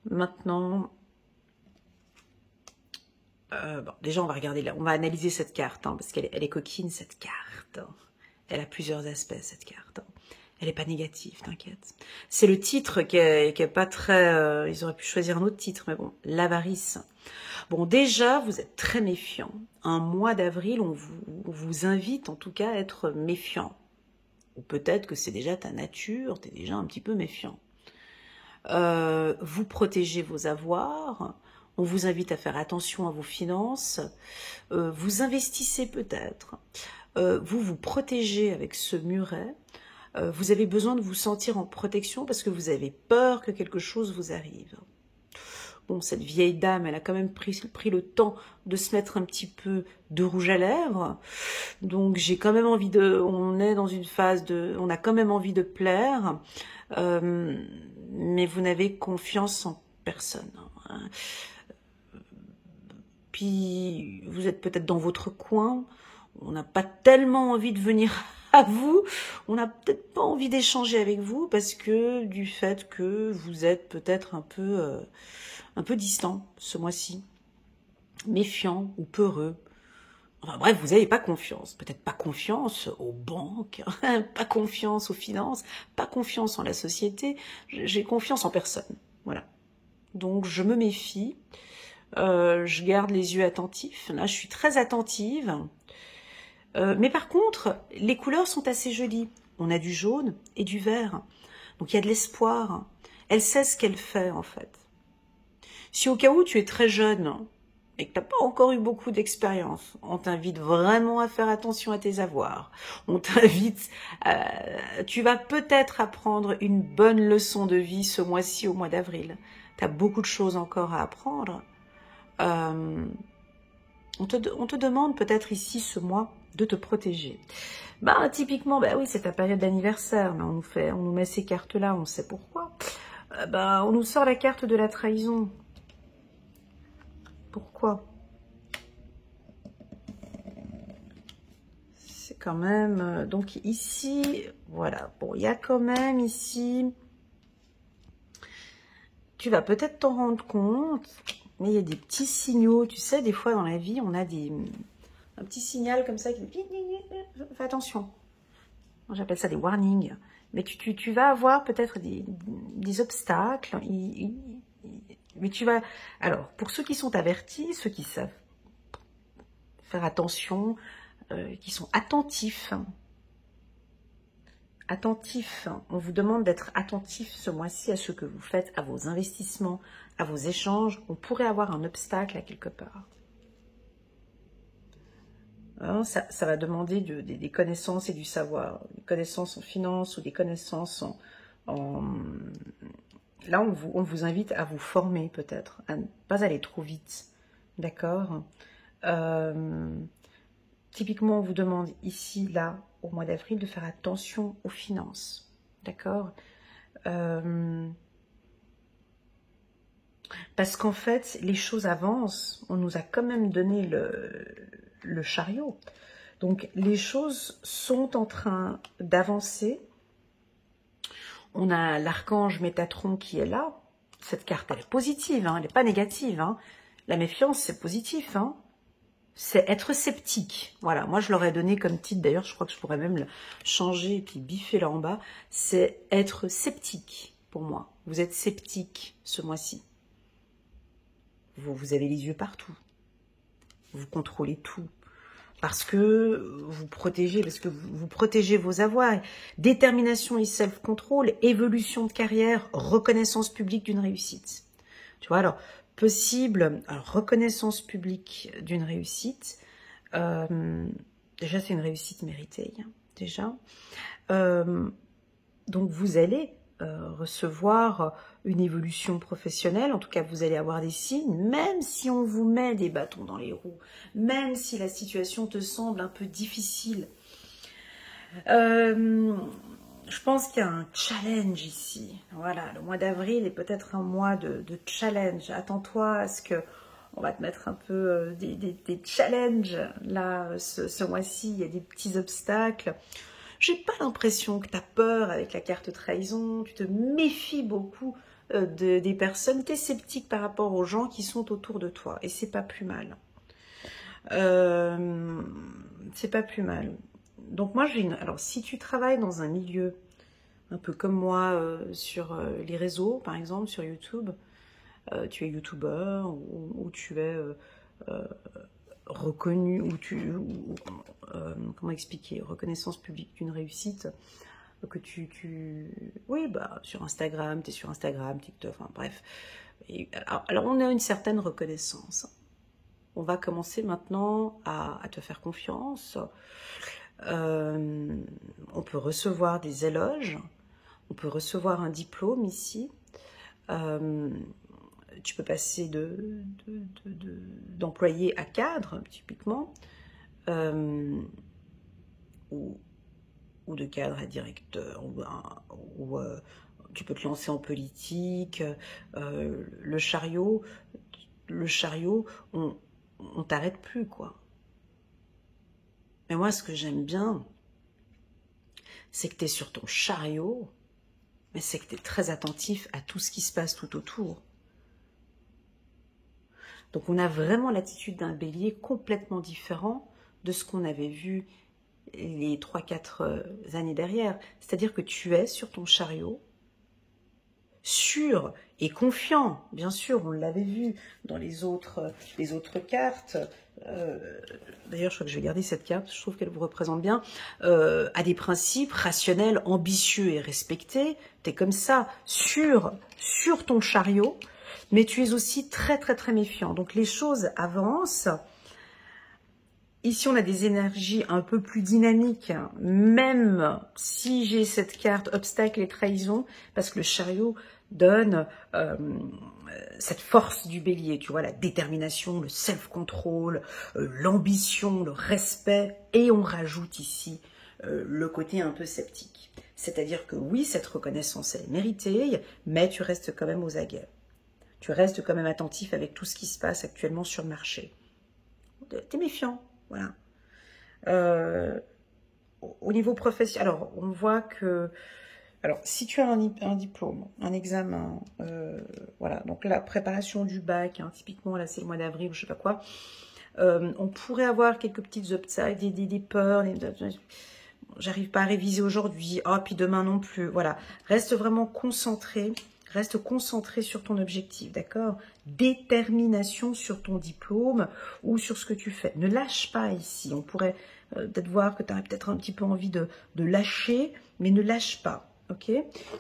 maintenant, bon, déjà on va regarder là, on va analyser cette carte, hein, parce qu'elle est coquine cette carte. Hein. Elle a plusieurs aspects cette carte. Hein. Elle n'est pas négative, t'inquiète. C'est le titre qui est pas très... ils auraient pu choisir un autre titre, mais bon, l'avarice. Bon, déjà, vous êtes très méfiant. Un mois d'avril, on vous invite en tout cas à être méfiant. Ou peut-être que c'est déjà ta nature, tu es déjà un petit peu méfiant. Vous protégez vos avoirs, on vous invite à faire attention à vos finances, vous investissez peut-être, vous vous protégez avec ce muret, vous avez besoin de vous sentir en protection parce que vous avez peur que quelque chose vous arrive. Bon, cette vieille dame, elle a quand même pris le temps de se mettre un petit peu de rouge à lèvres. Donc, j'ai quand même envie on est dans une phase on a quand même envie de plaire. Mais vous n'avez confiance en personne. Hein. Puis, vous êtes peut-être dans votre coin. On n'a pas tellement envie de venir à vous. On n'a peut-être pas envie d'échanger avec vous parce que du fait que vous êtes peut-être un peu distant ce mois-ci, méfiant ou peureux. Enfin bref, vous n'avez pas confiance. Peut-être pas confiance aux banques, pas confiance aux finances, pas confiance en la société. J'ai confiance en personne. Voilà. Donc je me méfie. Je garde les yeux attentifs. Là, je suis très attentive. Mais par contre, les couleurs sont assez jolies. On a du jaune et du vert. Donc il y a de l'espoir. Elle sait ce qu'elle fait en fait. Si au cas où tu es très jeune, et que tu n'as pas encore eu beaucoup d'expérience, on t'invite vraiment à faire attention à tes avoirs. On t'invite, tu vas peut-être apprendre une bonne leçon de vie ce mois-ci, au mois d'avril. Tu as beaucoup de choses encore à apprendre. On te demande peut-être ici, ce mois, de te protéger. Bah, typiquement, bah oui, c'est ta période d'anniversaire, mais on nous met ces cartes-là, on sait pourquoi. On nous sort la carte de la trahison. Pourquoi? C'est quand même... donc ici, voilà. Bon, il y a quand même ici... Tu vas peut-être t'en rendre compte, mais il y a des petits signaux. Tu sais, des fois dans la vie, on a un petit signal comme ça qui dit... Fais attention. J'appelle ça des warnings. Mais tu vas avoir peut-être des obstacles. Mais tu vas... Alors, pour ceux qui sont avertis, ceux qui savent faire attention, qui sont attentifs. Attentifs. On vous demande d'être attentif ce mois-ci à ce que vous faites, à vos investissements, à vos échanges. On pourrait avoir un obstacle à quelque part. Hein, ça va demander des connaissances et du savoir. Des connaissances en finance ou des connaissances en... Là, on vous invite à vous former peut-être, à ne pas aller trop vite. D'accord? Typiquement, on vous demande ici, là, au mois d'avril, de faire attention aux finances. D'accord? Parce qu'en fait, les choses avancent. On nous a quand même donné le chariot. Donc, les choses sont en train d'avancer. On a l'archange Métatron qui est là. Cette carte, elle est positive, hein, elle n'est pas négative. Hein. La méfiance, c'est positif. Hein. C'est être sceptique. Voilà, moi je l'aurais donné comme titre, d'ailleurs, je crois que je pourrais même le changer et puis biffer là en bas. C'est être sceptique, pour moi. Vous êtes sceptique ce mois-ci. Vous avez les yeux partout. Vous contrôlez tout. Parce que vous protégez, vous protégez vos avoirs. Détermination et self-control, évolution de carrière, reconnaissance publique d'une réussite. Tu vois, alors, possible, alors, reconnaissance publique d'une réussite. Déjà, c'est une réussite méritée, hein, déjà. Donc, vous allez recevoir une évolution professionnelle, en tout cas vous allez avoir des signes, même si on vous met des bâtons dans les roues, même si la situation te semble un peu difficile. Je pense qu'il y a un challenge ici. Voilà, le mois d'avril est peut-être un mois de challenge. Attends-toi à ce que on va te mettre un peu des challenges. Là, ce mois-ci, il y a des petits obstacles. J'ai pas l'impression que tu as peur avec la carte trahison, tu te méfies beaucoup des personnes, tu es sceptique par rapport aux gens qui sont autour de toi, et c'est pas plus mal. C'est pas plus mal. Donc moi, alors si tu travailles dans un milieu un peu comme moi sur les réseaux, par exemple, sur YouTube, tu es youtubeur ou tu es... reconnu, comment expliquer, reconnaissance publique d'une réussite, que oui, bah, sur Instagram, tu es sur Instagram, TikTok, enfin bref. Et, alors, on a une certaine reconnaissance. On va commencer maintenant à te faire confiance. On peut recevoir des éloges, on peut recevoir un diplôme ici. Tu peux passer d'employé à cadre, typiquement, ou de cadre à directeur, ou tu peux te lancer en politique. Le chariot, on t'arrête plus, quoi. Mais moi, ce que j'aime bien, c'est que tu es sur ton chariot, mais c'est que tu es très attentif à tout ce qui se passe tout autour. Donc on a vraiment l'attitude d'un bélier complètement différent de ce qu'on avait vu les 3-4 années derrière. C'est-à-dire que tu es sur ton chariot, sûr et confiant, bien sûr, on l'avait vu dans les autres cartes. D'ailleurs, je crois que je vais garder cette carte, je trouve qu'elle vous représente bien. À des principes rationnels, ambitieux et respectés. Tu es comme ça, sur ton chariot. mais tu es aussi très très très méfiant. Donc les choses avancent. Ici, on a des énergies un peu plus dynamiques, hein, même si j'ai cette carte obstacle et trahison, parce que le chariot donne cette force du bélier, tu vois, la détermination, le self-control, l'ambition, le respect, et on rajoute ici le côté un peu sceptique. C'est-à-dire que oui, cette reconnaissance elle est méritée, mais tu restes quand même aux aguets. Tu restes quand même attentif avec tout ce qui se passe actuellement sur le marché. Tu es méfiant. Voilà. Au niveau professionnel, alors on voit que, alors si tu as un diplôme, un examen, voilà, donc la préparation du bac, hein, typiquement là c'est le mois d'avril, je sais pas quoi, on pourrait avoir quelques petites obstacles, des peurs, j'arrive pas à réviser aujourd'hui, oh puis demain non plus, voilà, reste vraiment concentré. Reste concentré sur ton objectif, d'accord? Détermination sur ton diplôme ou sur ce que tu fais. Ne lâche pas ici. On pourrait peut-être voir que tu as peut-être un petit peu envie de lâcher, mais ne lâche pas, ok?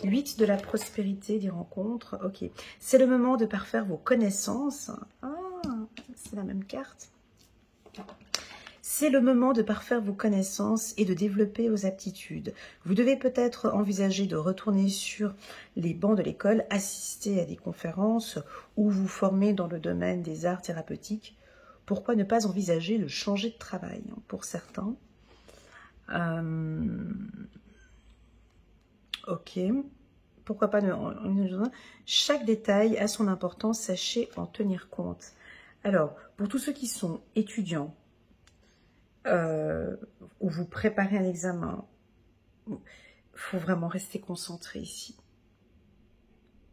8 de la prospérité, des rencontres, ok. C'est le moment de parfaire vos connaissances. Ah, c'est la même carte. C'est le moment de parfaire vos connaissances et de développer vos aptitudes. Vous devez peut-être envisager de retourner sur les bancs de l'école, assister à des conférences ou vous former dans le domaine des arts thérapeutiques. Pourquoi ne pas envisager le changer de travail pour certains? Ok. Pourquoi pas chaque détail a son importance, sachez en tenir compte. Alors, pour tous ceux qui sont étudiants, où vous préparez un examen, il faut vraiment rester concentré ici.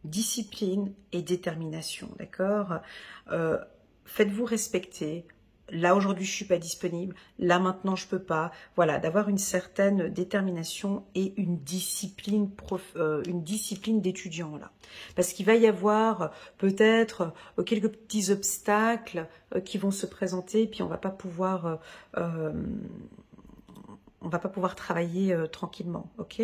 Discipline et détermination, d'accord? Faites-vous respecter. Là, aujourd'hui, je ne suis pas disponible. Là, maintenant, je ne peux pas. Voilà, d'avoir une certaine détermination et une discipline d'étudiant, là. Parce qu'il va y avoir peut-être quelques petits obstacles qui vont se présenter, puis on ne va pas pouvoir... travailler tranquillement, ok?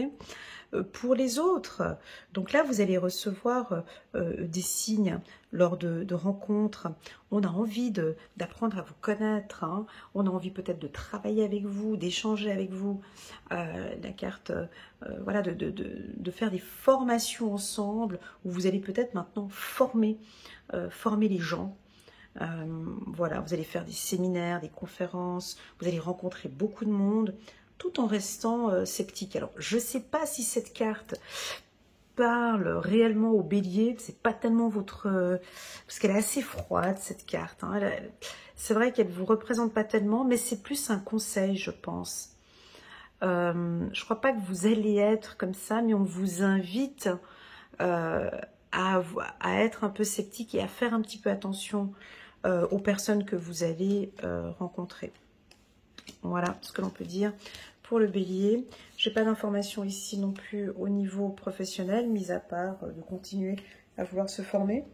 Pour les autres, donc là, vous allez recevoir des signes lors de rencontres. On a envie d'apprendre à vous connaître, hein. On a envie peut-être de travailler avec vous, d'échanger avec vous. La carte, voilà, de faire des formations ensemble, où vous allez peut-être maintenant former les gens. Voilà, vous allez faire des séminaires, des conférences, vous allez rencontrer beaucoup de monde, tout en restant sceptique. Alors, je ne sais pas si cette carte parle réellement au bélier, c'est pas tellement votre... parce qu'elle est assez froide, cette carte. Hein. C'est vrai qu'elle ne vous représente pas tellement, mais c'est plus un conseil, je pense. Je ne crois pas que vous allez être comme ça, mais on vous invite à être un peu sceptique et à faire un petit peu attention aux personnes que vous allez rencontrer. Voilà ce que l'on peut dire pour le bélier. Je n'ai pas d'informations ici non plus au niveau professionnel, mis à part de continuer à vouloir se former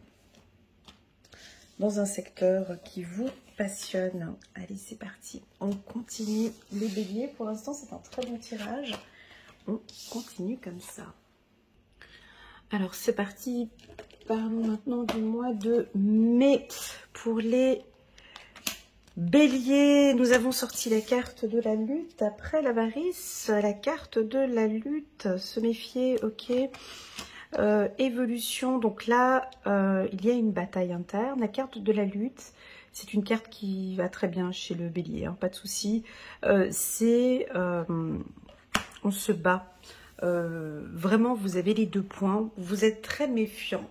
dans un secteur qui vous passionne. Allez, c'est parti. On continue les béliers. Pour l'instant, c'est un très bon tirage. On continue comme ça. Alors, c'est parti. Parlons maintenant du mois de mai. Pour les béliers, nous avons sorti la carte de la lutte. Après l'avarice, la carte de la lutte. Se méfier, ok. Évolution, donc là, il y a une bataille interne. La carte de la lutte, c'est une carte qui va très bien chez le bélier, hein, pas de souci. On se bat. Vraiment, vous avez les 2 points. Vous êtes très méfiant.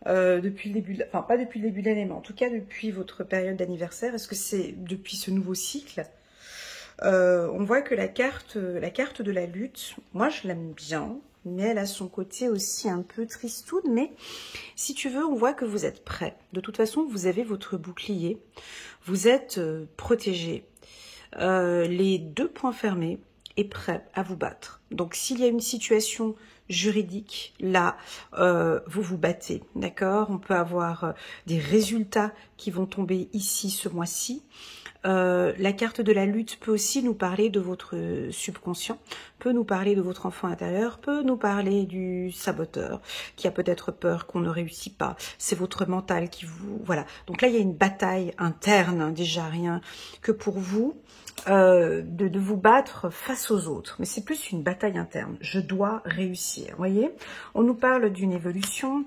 Depuis le début, enfin pas depuis le début de l'année, mais en tout cas depuis votre période d'anniversaire. Est-ce que c'est depuis ce nouveau cycle? On voit que la carte de la lutte, moi je l'aime bien, mais elle a son côté aussi un peu tristoun. Mais si tu veux, on voit que vous êtes prêt. De toute façon, vous avez votre bouclier, vous êtes protégé, les 2 poings fermés et prêt à vous battre. Donc s'il y a une situation juridique, là, vous vous battez, d'accord? On peut avoir des résultats qui vont tomber ici ce mois-ci. La carte de la lutte peut aussi nous parler de votre subconscient, peut nous parler de votre enfant intérieur, peut nous parler du saboteur qui a peut-être peur qu'on ne réussit pas. C'est votre mental qui vous... Voilà. Donc là, il y a une bataille interne, déjà rien que pour vous, de vous battre face aux autres. Mais c'est plus une bataille interne. Je dois réussir. Vous voyez, on nous parle d'une évolution.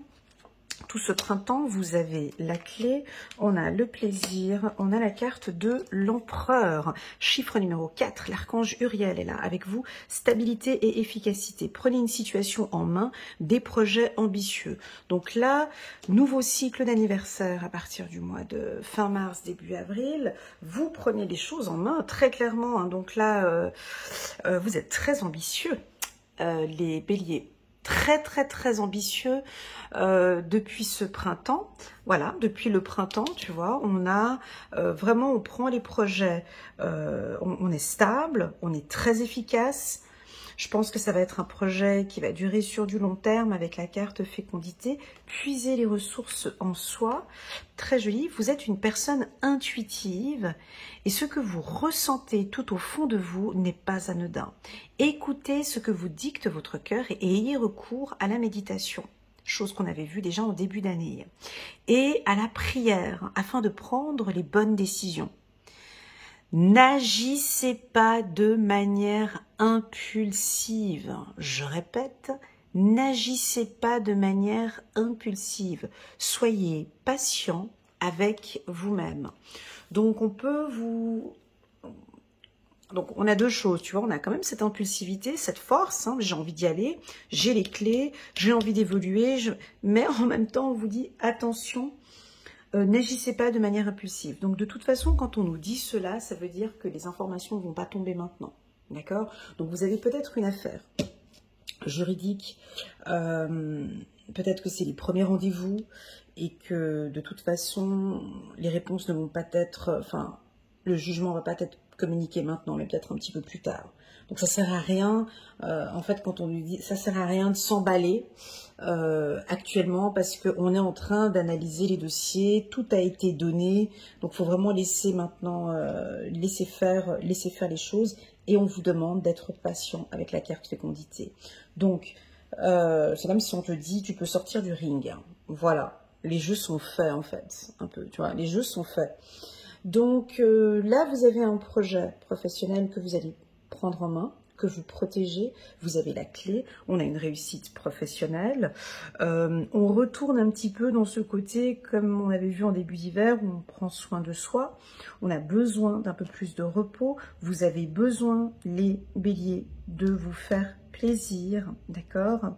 Tout ce printemps, vous avez la clé, on a le plaisir, on a la carte de l'empereur. Chiffre numéro 4, l'archange Uriel est là avec vous. Stabilité et efficacité. Prenez une situation en main, des projets ambitieux. Donc là, nouveau cycle d'anniversaire à partir du mois de fin mars, début avril. Vous prenez les choses en main très clairement. Hein. Donc là, vous êtes très ambitieux, les béliers. Très ambitieux depuis ce printemps. Voilà, depuis le printemps, tu vois, on a vraiment, on prend les projets, on est stable, on est très efficace. Je pense que ça va être un projet qui va durer sur du long terme avec la carte fécondité. Puiser les ressources en soi. Très joli. Vous êtes une personne intuitive et ce que vous ressentez tout au fond de vous n'est pas anodin. Écoutez ce que vous dicte votre cœur et ayez recours à la méditation. Chose qu'on avait vue déjà en début d'année. Et à la prière afin de prendre les bonnes décisions. N'agissez pas de manière impulsive. Je répète, n'agissez pas de manière impulsive. Soyez patient avec vous-même. Donc on peut vous... Donc on a deux choses, tu vois, on a quand même cette impulsivité, cette force, hein, j'ai envie d'y aller, j'ai les clés, j'ai envie d'évoluer, mais en même temps on vous dit attention, n'agissez pas de manière impulsive. Donc de toute façon, quand on nous dit cela, ça veut dire que les informations ne vont pas tomber maintenant. D'accord? Donc vous avez peut-être une affaire juridique, peut-être que c'est les premiers rendez-vous et que de toute façon, les réponses ne vont pas être... Enfin, le jugement ne va pas être communiqué maintenant, mais peut-être un petit peu plus tard. Donc ça sert à rien, en fait, quand on lui dit, ça sert à rien de s'emballer actuellement parce qu'on est en train d'analyser les dossiers, tout a été donné, donc il faut vraiment laisser maintenant, laisser faire les choses et on vous demande d'être patient avec la carte fécondité. Donc, c'est comme si on te dit, tu peux sortir du ring, voilà, les jeux sont faits en fait, un peu, tu vois, les jeux sont faits. Donc là, vous avez un projet professionnel que vous allez prendre en main, que vous protégez, vous avez la clé, on a une réussite professionnelle. On retourne un petit peu dans ce côté, comme on avait vu en début d'hiver, où on prend soin de soi, on a besoin d'un peu plus de repos, vous avez besoin, les béliers, de vous faire plaisir, d'accord?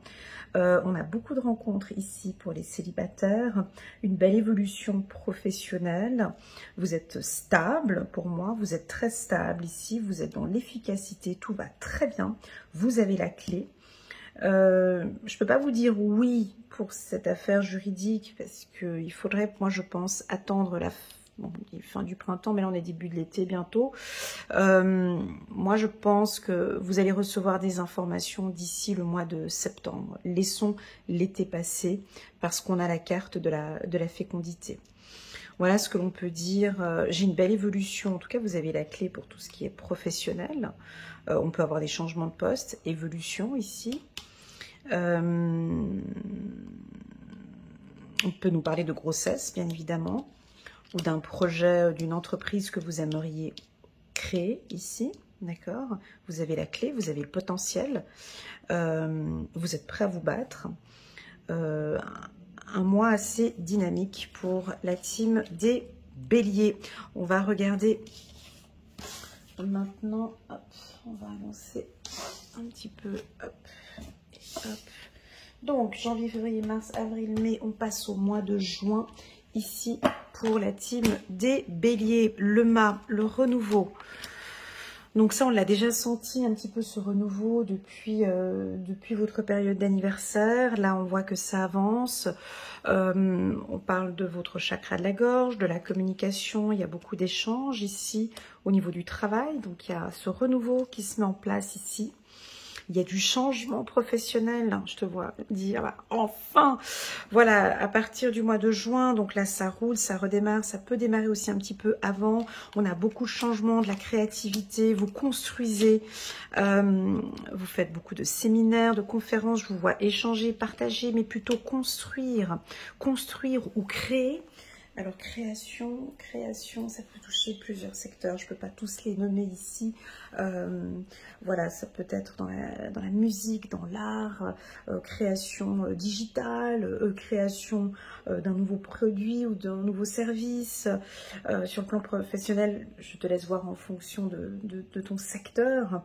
On a beaucoup de rencontres ici pour les célibataires, une belle évolution professionnelle, vous êtes stable pour moi, vous êtes très stable ici, vous êtes dans l'efficacité, tout va très bien, vous avez la clé. Je ne peux pas vous dire oui pour cette affaire juridique parce qu'il faudrait, moi je pense, attendre la fin du printemps, mais là on est début de l'été bientôt. Moi je pense que vous allez recevoir des informations d'ici le mois de septembre. Laissons l'été passer parce qu'on a la carte de la fécondité. Voilà ce que l'on peut dire. J'ai une belle évolution, en tout cas vous avez la clé pour tout ce qui est professionnel. On peut avoir des changements de poste, évolution ici. On peut nous parler de grossesse bien évidemment, ou d'un projet, d'une entreprise que vous aimeriez créer ici, d'accord? Vous avez la clé, vous avez le potentiel, vous êtes prêt à vous battre. Un mois assez dynamique pour la team des béliers. On va regarder maintenant, hop, on va avancer un petit peu, hop, et hop. Donc, janvier, février, mars, avril, mai, on passe au mois de juin, ici, pour la team des béliers, le mât, le renouveau. Donc ça, on l'a déjà senti un petit peu ce renouveau depuis votre période d'anniversaire. Là, on voit que ça avance. On parle de votre chakra de la gorge, de la communication. Il y a beaucoup d'échanges ici au niveau du travail. Donc il y a ce renouveau qui se met en place ici. Il y a du changement professionnel, hein, je te vois dire, bah, enfin. Voilà, à partir du mois de juin, donc là ça roule, ça redémarre, ça peut démarrer aussi un petit peu avant. On a beaucoup de changements, de la créativité, vous construisez, vous faites beaucoup de séminaires, de conférences, je vous vois échanger, partager, mais plutôt construire ou créer. Alors création, ça peut toucher plusieurs secteurs, je ne peux pas tous les nommer ici. Voilà, ça peut être dans la musique, dans l'art, création digitale, création d'un nouveau produit ou d'un nouveau service. Sur le plan professionnel, je te laisse voir en fonction de ton secteur.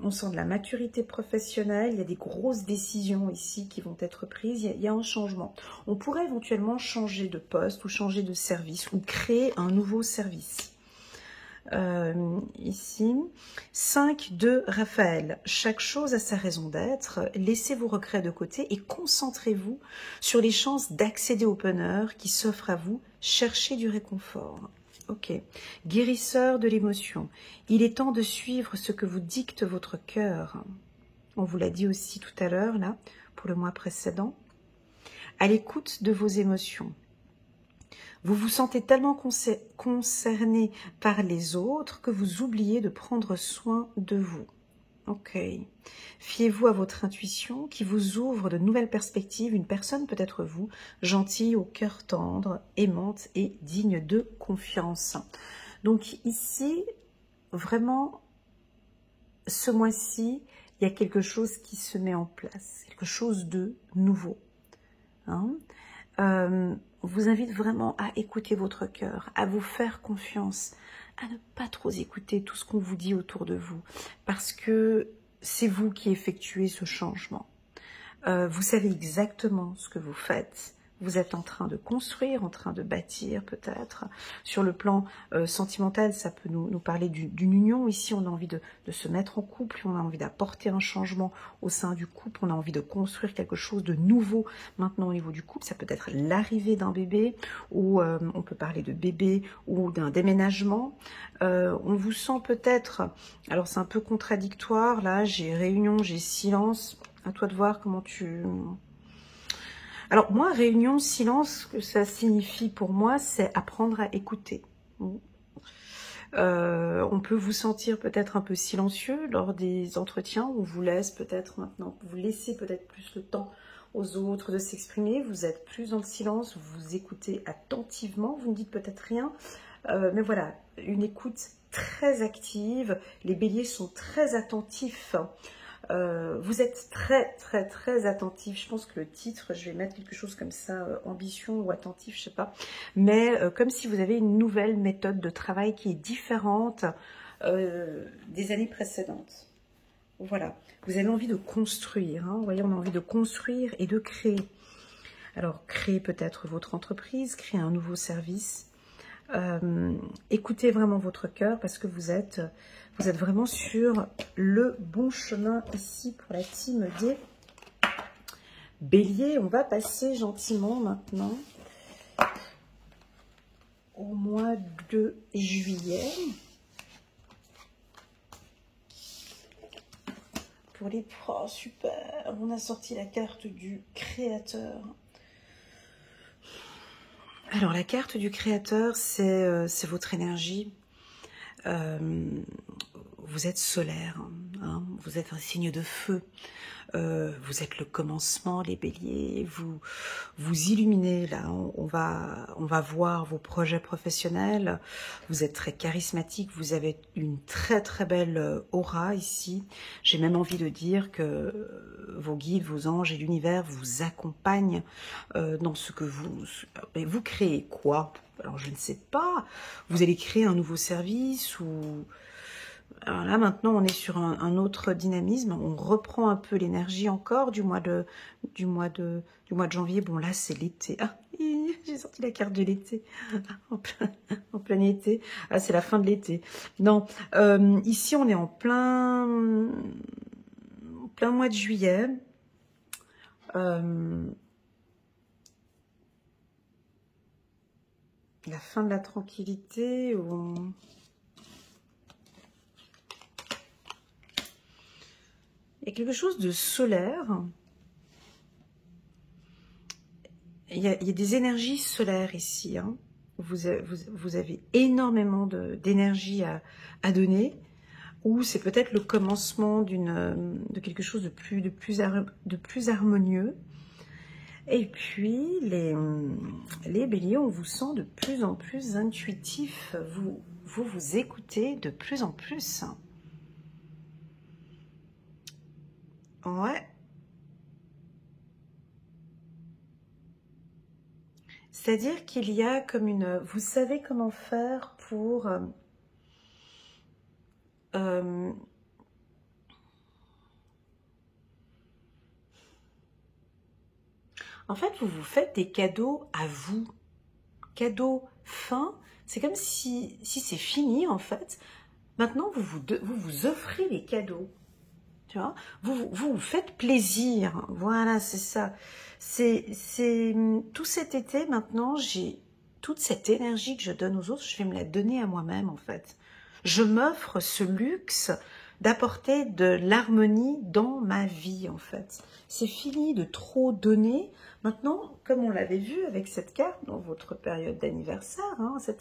On sent de la maturité professionnelle, il y a des grosses décisions ici qui vont être prises, il y a un changement. On pourrait éventuellement changer de poste ou changer de service ou créer un nouveau service. Ici, 5 de Raphaël. Chaque chose a sa raison d'être, laissez vos regrets de côté et concentrez-vous sur les chances d'accéder au bonheur qui s'offre à vous, cherchez du réconfort. Ok, guérisseur de l'émotion, il est temps de suivre ce que vous dicte votre cœur. On vous l'a dit aussi tout à l'heure, là, pour le mois précédent. À l'écoute de vos émotions. Vous vous sentez tellement concerné par les autres que vous oubliez de prendre soin de vous. Ok. Fiez-vous à votre intuition qui vous ouvre de nouvelles perspectives. Une personne peut être vous, gentille, au cœur tendre, aimante et digne de confiance. Donc ici, vraiment, ce mois-ci, il y a quelque chose qui se met en place, quelque chose de nouveau. Hein, on vous invite vraiment à écouter votre cœur, à vous faire confiance, à ne pas trop écouter tout ce qu'on vous dit autour de vous, parce que c'est vous qui effectuez ce changement. Vous savez exactement ce que vous faites. Vous êtes en train de construire, en train de bâtir peut-être. Sur le plan sentimental, ça peut nous parler d'une union. Ici, on a envie de se mettre en couple, on a envie d'apporter un changement au sein du couple, on a envie de construire quelque chose de nouveau maintenant au niveau du couple. Ça peut être l'arrivée d'un bébé, ou on peut parler de bébé ou d'un déménagement. On vous sent peut-être, alors c'est un peu contradictoire, là j'ai réunion, j'ai silence, à toi de voir comment tu... Alors moi, réunion, silence, ce que ça signifie pour moi, c'est apprendre à écouter. On peut vous sentir peut-être un peu silencieux lors des entretiens, on vous laisse peut-être maintenant, vous laissez peut-être plus le temps aux autres de s'exprimer, vous êtes plus dans le silence, vous écoutez attentivement, vous ne dites peut-être rien, mais voilà, une écoute très active, les béliers sont très attentifs. Vous êtes très attentif. Je pense que le titre, je vais mettre quelque chose comme ça, ambition ou attentif, je sais pas. Mais comme si vous avez une nouvelle méthode de travail qui est différente des années précédentes. Voilà. Vous avez envie de construire. Hein. Vous voyez, on a envie de construire et de créer. Alors, créer peut-être votre entreprise, créer un nouveau service. Écoutez vraiment votre cœur parce que vous êtes vraiment sur le bon chemin ici pour la team des béliers. On va passer gentiment maintenant au mois de juillet. Pour les... Oh, super, on a sorti la carte du créateur. Alors, la carte du créateur, c'est votre énergie. Vous êtes solaire, hein, vous êtes un signe de feu. Vous êtes le commencement, les béliers, vous illuminez là, on va voir vos projets professionnels, vous êtes très charismatique, vous avez une très belle aura ici, j'ai même envie de dire que vos guides, vos anges et l'univers vous accompagnent dans ce que vous créez quoi? Alors je ne sais pas, vous allez créer un nouveau service ou... Alors là, maintenant, on est sur un autre dynamisme. On reprend un peu l'énergie encore du mois de janvier. Bon, là, c'est l'été. Ah, j'ai sorti la carte de l'été. En plein été. Ah, c'est la fin de l'été. Non, ici, on est en plein mois de juillet. La fin de la tranquillité. Il y a quelque chose de solaire. Il y a des énergies solaires ici. Hein. Vous avez énormément d'énergie à donner. Ou c'est peut-être le commencement de quelque chose de plus harmonieux. Et puis, les béliers, on vous sent de plus en plus intuitif. Vous écoutez de plus en plus. Ouais. C'est-à-dire qu'il y a comme une... Vous savez comment faire pour... en fait, vous vous faites des cadeaux à vous. Cadeaux fins. C'est comme si c'est fini, en fait. Maintenant, vous offrez les cadeaux. Tu vois, vous faites plaisir. Voilà, c'est ça. C'est tout cet été, maintenant, j'ai toute cette énergie que je donne aux autres, je vais me la donner à moi-même, en fait. Je m'offre ce luxe d'apporter de l'harmonie dans ma vie, en fait. C'est fini de trop donner. Maintenant, comme on l'avait vu avec cette carte dans votre période d'anniversaire, hein, vous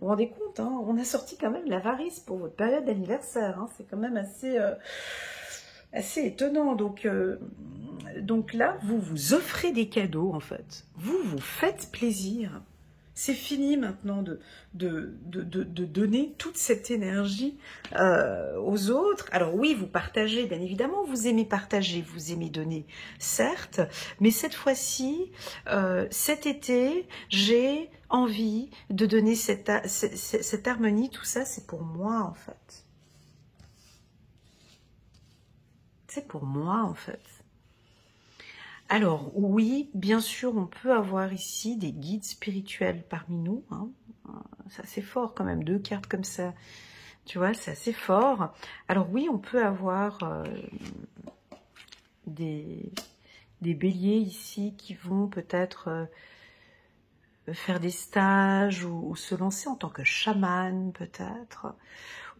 vous rendez compte, hein, on a sorti quand même l'avarice pour votre période d'anniversaire. Hein, c'est quand même assez étonnant. Donc là, vous vous offrez des cadeaux, en fait. Vous vous faites plaisir. C'est fini maintenant de donner toute cette énergie aux autres. Alors oui, vous partagez, bien évidemment, vous aimez partager, vous aimez donner, certes, mais cette fois-ci, cet été, j'ai envie de donner cette harmonie, tout ça, c'est pour moi, en fait. C'est pour moi, en fait. Alors, oui, bien sûr, on peut avoir ici des guides spirituels parmi nous. Hein. C'est assez fort quand même, 2 cartes comme ça. Tu vois, c'est assez fort. Alors oui, on peut avoir des béliers ici qui vont peut-être faire des stages ou se lancer en tant que chaman, peut-être,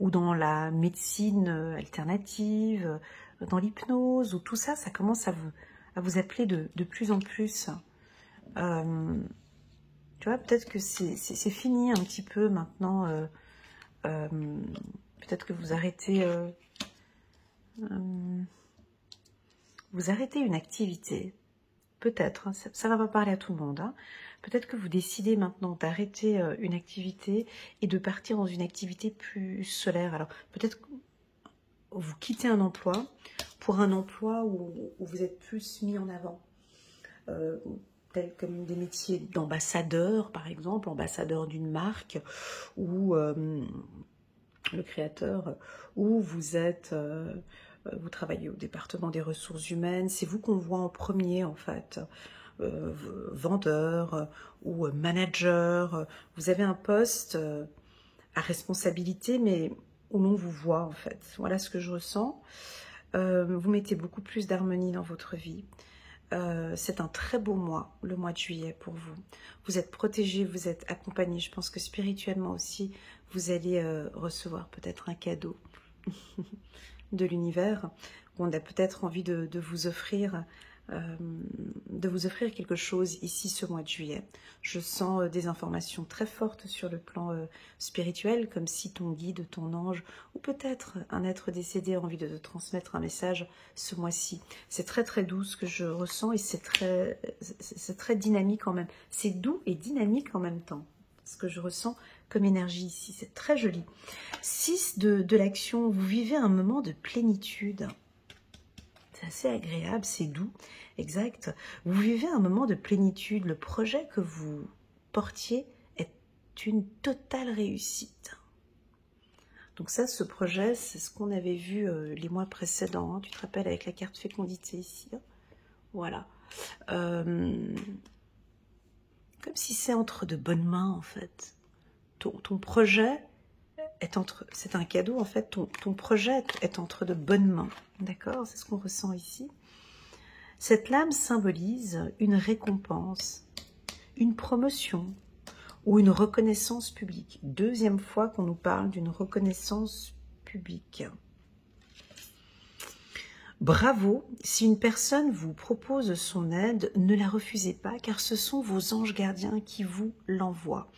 ou dans la médecine alternative, dans l'hypnose, ou tout ça, ça commence à vous appeler de plus en plus. Tu vois, peut-être que c'est fini un petit peu maintenant. Peut-être que vous arrêtez une activité. Peut-être, hein, ça ne va pas parler à tout le monde. Hein. Peut-être que vous décidez maintenant d'arrêter une activité et de partir dans une activité plus solaire. Alors, peut-être que vous quittez un emploi pour un emploi où vous êtes plus mis en avant. Tels comme des métiers d'ambassadeur, par exemple, ambassadeur d'une marque, ou le créateur, ou vous êtes... vous travaillez au département des ressources humaines, c'est vous qu'on voit en premier, en fait. Vendeur ou manager, vous avez un poste à responsabilité, mais où l'on vous voit, en fait. Voilà ce que je ressens. Vous mettez beaucoup plus d'harmonie dans votre vie. C'est un très beau mois, le mois de juillet pour vous. Vous êtes protégé, vous êtes accompagné. Je pense que spirituellement aussi, vous allez recevoir peut-être un cadeau de l'univers. On a peut-être envie de vous offrir quelque chose ici ce mois de juillet. Je sens des informations très fortes sur le plan spirituel, comme si ton guide, ton ange, ou peut-être un être décédé a envie de te transmettre un message ce mois-ci. C'est très très doux ce que je ressens et c'est très dynamique en même. C'est doux et dynamique en même temps. Ce que je ressens comme énergie ici, c'est très joli. 6 de l'action, vous vivez un moment de plénitude. C'est assez agréable, c'est doux, exact. Vous vivez un moment de plénitude. Le projet que vous portiez est une totale réussite. Donc ça, ce projet, c'est ce qu'on avait vu les mois précédents. Hein. Tu te rappelles avec la carte fécondité ici. Hein. Voilà. Comme si c'est entre de bonnes mains, en fait. Ton projet c'est un cadeau, en fait, ton projet est entre de bonnes mains, d'accord? C'est ce qu'on ressent ici. Cette lame symbolise une récompense, une promotion ou une reconnaissance publique. 2e fois qu'on nous parle d'une reconnaissance publique. Bravo, si une personne vous propose son aide, ne la refusez pas car ce sont vos anges gardiens qui vous l'envoient.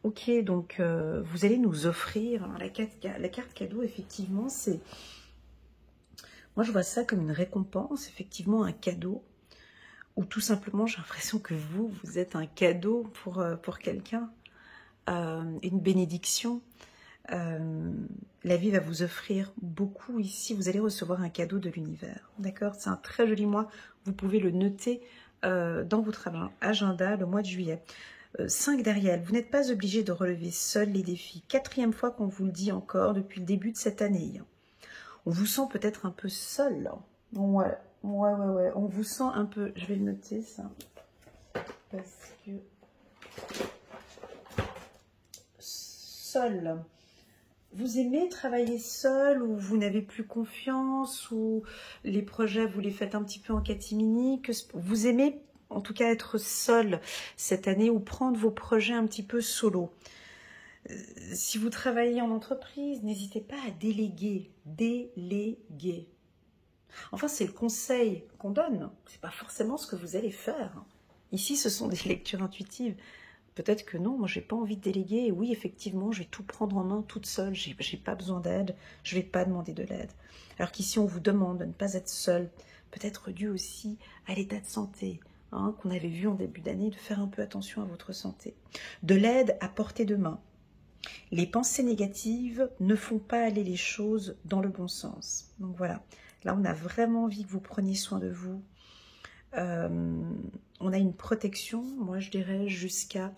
Ok, donc vous allez nous offrir, alors la carte cadeau, effectivement, c'est... Moi, je vois ça comme une récompense, effectivement, un cadeau, ou tout simplement, j'ai l'impression que vous êtes un cadeau pour quelqu'un, une bénédiction. La vie va vous offrir beaucoup ici, vous allez recevoir un cadeau de l'univers, d'accord? C'est un très joli mois, vous pouvez le noter dans votre agenda, le mois de juillet. 5 derrière, vous n'êtes pas obligé de relever seul les défis. 4e fois qu'on vous le dit encore depuis le début de cette année. On vous sent peut-être un peu seul. Ouais, on vous sent un peu... Je vais le noter, ça. Parce que... Seul. Vous aimez travailler seul ou vous n'avez plus confiance ou les projets, vous les faites un petit peu en catimini. Vous aimez en tout cas être seul cette année ou prendre vos projets un petit peu solo. Si vous travaillez en entreprise, n'hésitez pas à déléguer. Déléguer. Enfin, c'est le conseil qu'on donne. C'est pas forcément ce que vous allez faire. Ici, ce sont des lectures intuitives. Peut-être que non, moi j'ai pas envie de déléguer. Et oui, effectivement, je vais tout prendre en main toute seule. J'ai pas besoin d'aide. Je vais pas demander de l'aide. Alors qu'ici, on vous demande de ne pas être seul. Peut-être dû aussi à l'état de santé. Qu'on avait vu en début d'année, de faire un peu attention à votre santé. De l'aide à portée de main. Les pensées négatives ne font pas aller les choses dans le bon sens. Donc voilà, là on a vraiment envie que vous preniez soin de vous. On a une protection, moi je dirais jusqu'à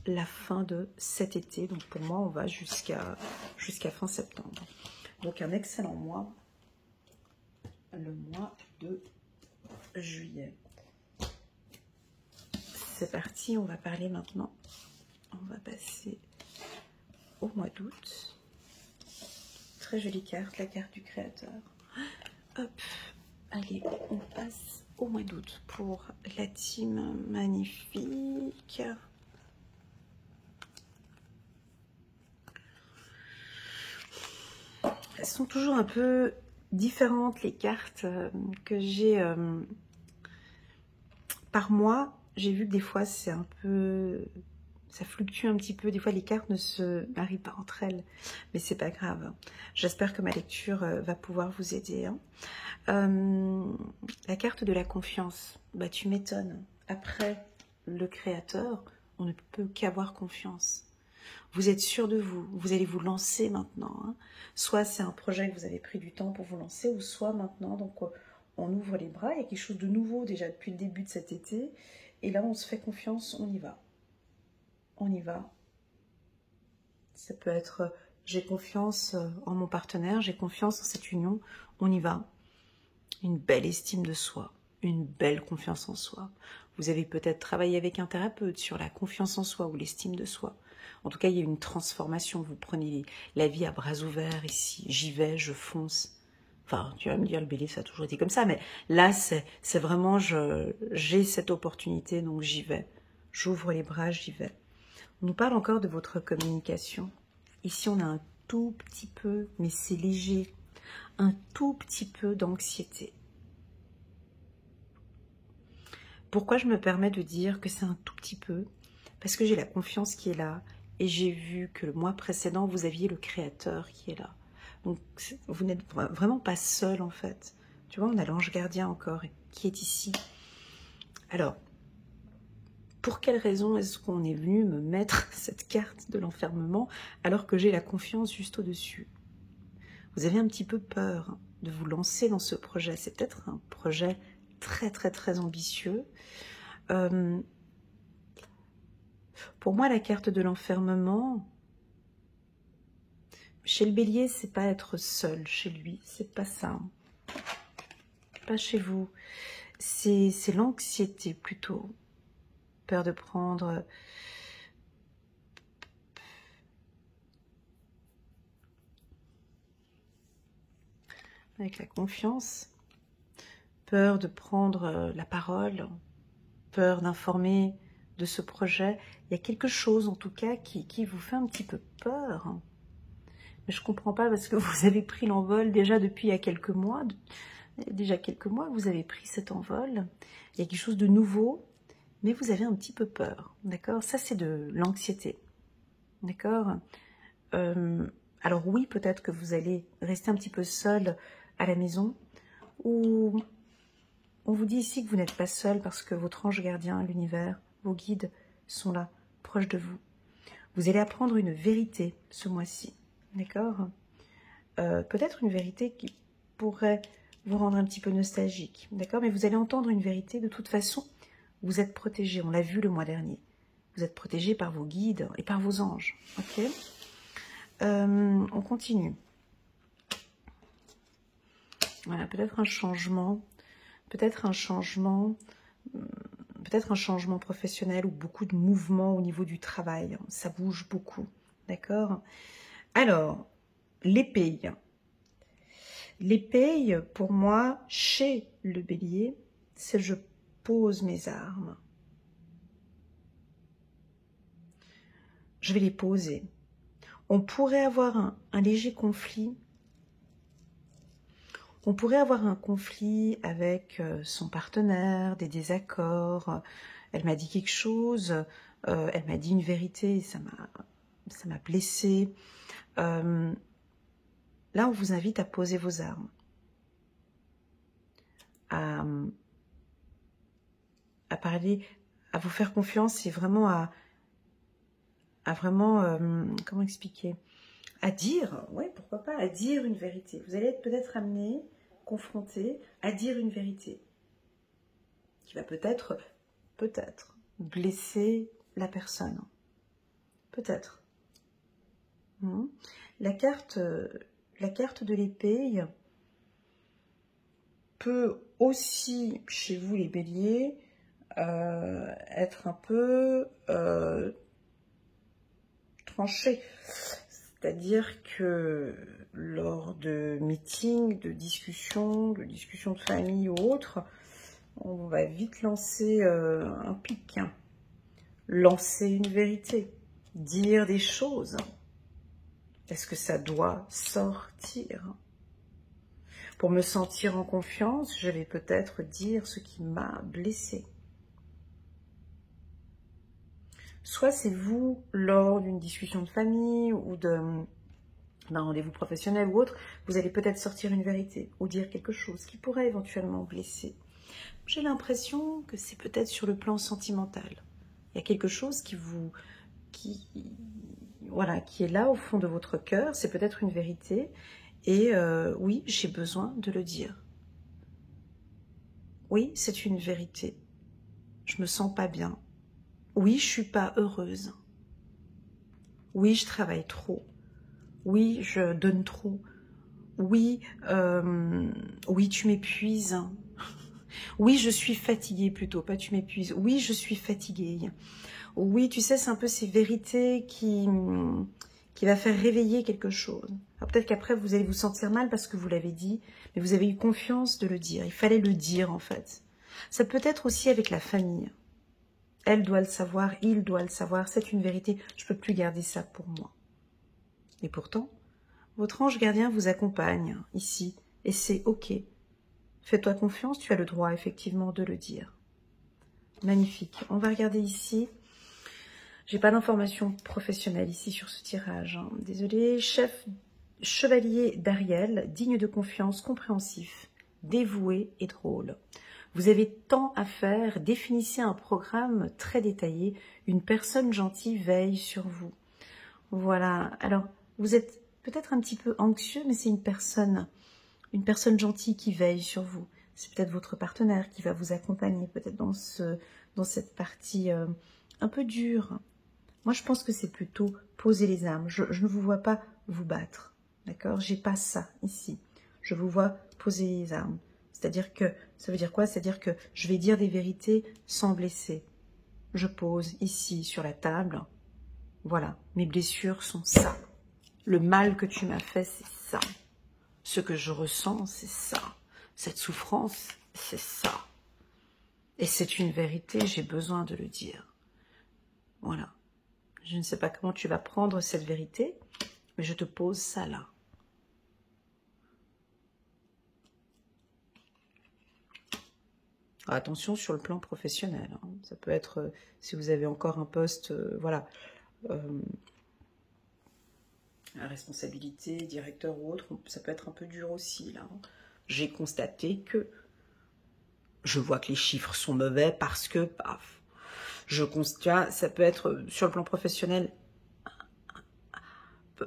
la fin de cet été. Donc pour moi on va jusqu'à fin septembre. Donc un excellent mois, le mois de juillet. C'est parti, on va parler maintenant. On va passer au mois d'août. Très jolie carte, la carte du créateur. Hop, allez, on passe au mois d'août pour la team magnifique. Elles sont toujours un peu différentes les cartes que j'ai par mois. J'ai vu que des fois c'est un peu... Ça fluctue un petit peu, des fois les cartes ne se marient pas entre elles, mais c'est pas grave. J'espère que ma lecture va pouvoir vous aider. La carte de la confiance, bah tu m'étonnes. Après le créateur, on ne peut qu'avoir confiance. Vous êtes sûr de vous, vous allez vous lancer maintenant. Soit c'est un projet que vous avez pris du temps pour vous lancer, ou soit maintenant, donc on ouvre les bras, il y a quelque chose de nouveau déjà depuis le début de cet été, et là on se fait confiance, on y va. On y va. Ça peut être j'ai confiance en mon partenaire, j'ai confiance en cette union, on y va. Une belle estime de soi, une belle confiance en soi. Vous avez peut-être travaillé avec un thérapeute sur la confiance en soi ou l'estime de soi. En tout cas, il y a une transformation. Vous prenez la vie à bras ouverts ici. J'y vais, je fonce. Enfin, tu vas me dire, le bélier, ça a toujours été comme ça. Mais là, c'est vraiment, j'ai cette opportunité, donc j'y vais. J'ouvre les bras, j'y vais. On nous parle encore de votre communication. Ici, on a un tout petit peu, mais c'est léger, un tout petit peu d'anxiété. Pourquoi je me permets de dire que c'est un tout petit peu? Parce que j'ai la confiance qui est là. Et j'ai vu que le mois précédent, vous aviez le créateur qui est là. Donc, vous n'êtes vraiment pas seul, en fait. Tu vois, on a l'ange gardien encore qui est ici. Alors, pour quelle raison est-ce qu'on est venu me mettre cette carte de l'enfermement alors que j'ai la confiance juste au-dessus? Vous avez un petit peu peur de vous lancer dans ce projet. C'est peut-être un projet très, très, très ambitieux. Pour moi, la carte de l'enfermement, chez le bélier, c'est pas être seul chez lui. C'est pas ça. Pas chez vous. C'est l'anxiété plutôt. Peur de prendre... Avec la confiance, peur de prendre la parole, peur d'informer de ce projet. Il y a quelque chose en tout cas qui vous fait un petit peu peur. Mais je ne comprends pas parce que vous avez pris l'envol déjà depuis il y a quelques mois. Il y a déjà quelques mois, vous avez pris cet envol. Il y a quelque chose de nouveau, mais vous avez un petit peu peur. D'accord? Ça, c'est de l'anxiété. D'accord? Alors oui, peut-être que vous allez rester un petit peu seul à la maison, ou on vous dit ici que vous n'êtes pas seul parce que votre ange gardien, l'univers, vos guides sont là, proches de vous. Vous allez apprendre une vérité ce mois-ci. D'accord? Peut-être une vérité qui pourrait vous rendre un petit peu nostalgique. D'accord? Mais vous allez entendre une vérité. De toute façon, vous êtes protégé. On l'a vu le mois dernier. Vous êtes protégé par vos guides et par vos anges. Ok? On continue. Voilà, peut-être un changement. Peut-être un changement professionnel ou beaucoup de mouvements au niveau du travail. Ça bouge beaucoup. D'accord? Alors, l'épée. L'épée, pour moi, chez le bélier, c'est je pose mes armes. Je vais les poser. On pourrait avoir un léger conflit. On pourrait avoir un conflit avec son partenaire, des désaccords. Elle m'a dit quelque chose, elle m'a dit une vérité, ça m'a blessée. Là, on vous invite à poser vos armes, à parler, à vous faire confiance et vraiment à vraiment, comment expliquer, à dire, ouais, pourquoi pas, à dire une vérité. Vous allez être peut-être amené, confronté à dire une vérité qui va peut-être blesser la personne. Peut-être. La carte de l'épée peut aussi, chez vous les béliers, être un peu tranchée. C'est-à-dire que lors de meetings, de discussions de famille ou autres, on va vite lancer un pic, lancer une vérité, dire des choses. Est-ce que ça doit sortir? Pour me sentir en confiance, je vais peut-être dire ce qui m'a blessée. Soit c'est vous, lors d'une discussion de famille ou d'un rendez-vous professionnel ou autre, vous allez peut-être sortir une vérité ou dire quelque chose qui pourrait éventuellement blesser. J'ai l'impression que c'est peut-être sur le plan sentimental. Il y a quelque chose qui est là au fond de votre cœur, c'est peut-être une vérité, et oui, j'ai besoin de le dire. Oui, c'est une vérité. Je me sens pas bien. Oui, je suis pas heureuse. Oui, je travaille trop. Oui, je donne trop. Oui, oui, tu m'épuises. Oui, je suis fatiguée plutôt, pas tu m'épuises. Oui, je suis fatiguée. Oui, tu sais, c'est un peu ces vérités qui va faire réveiller quelque chose. Peut-être qu'après, vous allez vous sentir mal parce que vous l'avez dit, mais vous avez eu confiance de le dire. Il fallait le dire, en fait. Ça peut être aussi avec la famille. Elle doit le savoir, il doit le savoir. C'est une vérité. Je ne peux plus garder ça pour moi. Et pourtant, votre ange gardien vous accompagne ici. Et c'est OK. Fais-toi confiance, tu as le droit, effectivement, de le dire. Magnifique. On va regarder ici. J'ai pas d'informations professionnelles ici sur ce tirage. Désolée. Chevalier d'Ariel, digne de confiance, compréhensif, dévoué et drôle. Vous avez tant à faire, définissez un programme très détaillé. Une personne gentille veille sur vous. Voilà. Alors, vous êtes peut-être un petit peu anxieux, mais c'est une personne gentille qui veille sur vous. C'est peut-être votre partenaire qui va vous accompagner, peut-être dans cette partie un peu dure. Moi, je pense que c'est plutôt poser les armes. Je ne vous vois pas vous battre. D'accord? J'ai pas ça ici. Je vous vois poser les armes. C'est-à-dire que, ça veut dire quoi? C'est-à-dire que je vais dire des vérités sans blesser. Je pose ici sur la table. Voilà, mes blessures sont ça. Le mal que tu m'as fait, c'est ça. Ce que je ressens, c'est ça. Cette souffrance, c'est ça. Et c'est une vérité, j'ai besoin de le dire. Voilà. Je ne sais pas comment tu vas prendre cette vérité, mais je te pose ça là. Attention sur le plan professionnel, hein. Ça peut être, si vous avez encore un poste, voilà, à responsabilité, directeur ou autre, ça peut être un peu dur aussi, là. J'ai constaté que je vois que les chiffres sont mauvais parce que, paf, je constate, ça peut être sur le plan professionnel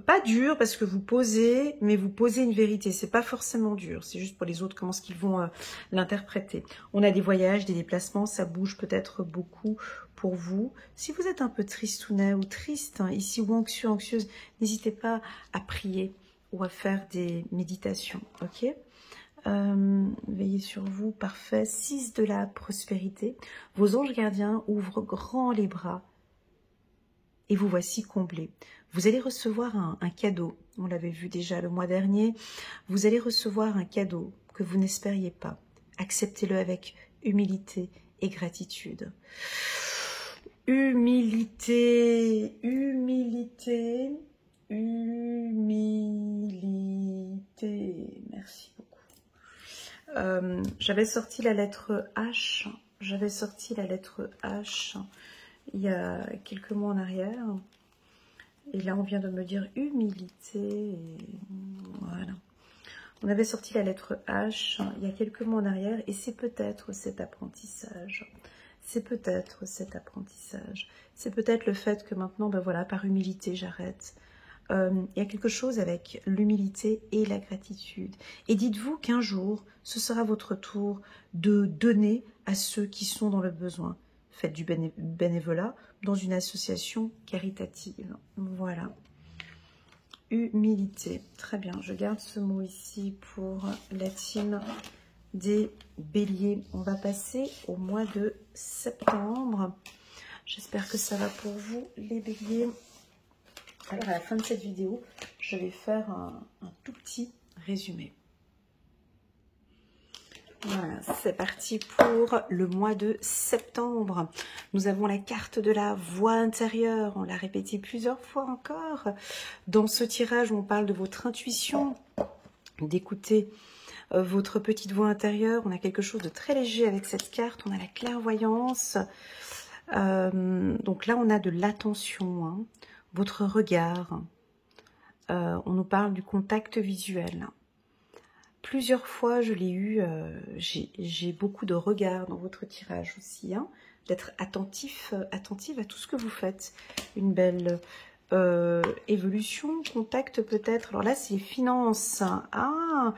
pas dur parce que vous posez, mais vous posez une vérité. C'est pas forcément dur. C'est juste pour les autres comment est-ce qu'ils vont l'interpréter. On a des voyages, des déplacements, ça bouge peut-être beaucoup pour vous. Si vous êtes un peu tristounet ou triste hein, ici ou anxieux, anxieuse, n'hésitez pas à prier ou à faire des méditations. Ok. Veillez sur vous, parfait. 6 de la prospérité. Vos anges gardiens ouvrent grand les bras et vous voici comblés. Vous allez recevoir un cadeau, on l'avait vu déjà le mois dernier, vous allez recevoir un cadeau que vous n'espériez pas. Acceptez-le avec humilité et gratitude. Humilité, humilité, humilité. Merci beaucoup. J'avais sorti la lettre H, il y a quelques mois en arrière. Et là, on vient de me dire humilité. Et voilà. On avait sorti la lettre H il y a quelques mois en arrière. Et c'est peut-être cet apprentissage. C'est peut-être cet apprentissage. C'est peut-être le fait que maintenant, ben voilà, par humilité, j'arrête. Il y a quelque chose avec l'humilité et la gratitude. Et dites-vous qu'un jour, ce sera votre tour de donner à ceux qui sont dans le besoin. Faites du bénévolat dans une association caritative. Voilà. Humilité. Très bien, je garde ce mot ici pour la team des béliers. On va passer au mois de septembre. J'espère que ça va pour vous, les béliers. Alors, à la fin de cette vidéo, je vais faire un tout petit résumé. Voilà, c'est parti pour le mois de septembre. Nous avons la carte de la voix intérieure. On l'a répété plusieurs fois encore. Dans ce tirage, on parle de votre intuition, d'écouter votre petite voix intérieure. On a quelque chose de très léger avec cette carte. On a la clairvoyance. Donc là, on a de l'attention, hein, votre regard. On nous parle du contact visuel. Plusieurs fois, je l'ai eu, j'ai beaucoup de regard dans votre tirage aussi, hein, d'être attentive à tout ce que vous faites. Une belle évolution, contact peut-être. Alors là, c'est finances. Ah,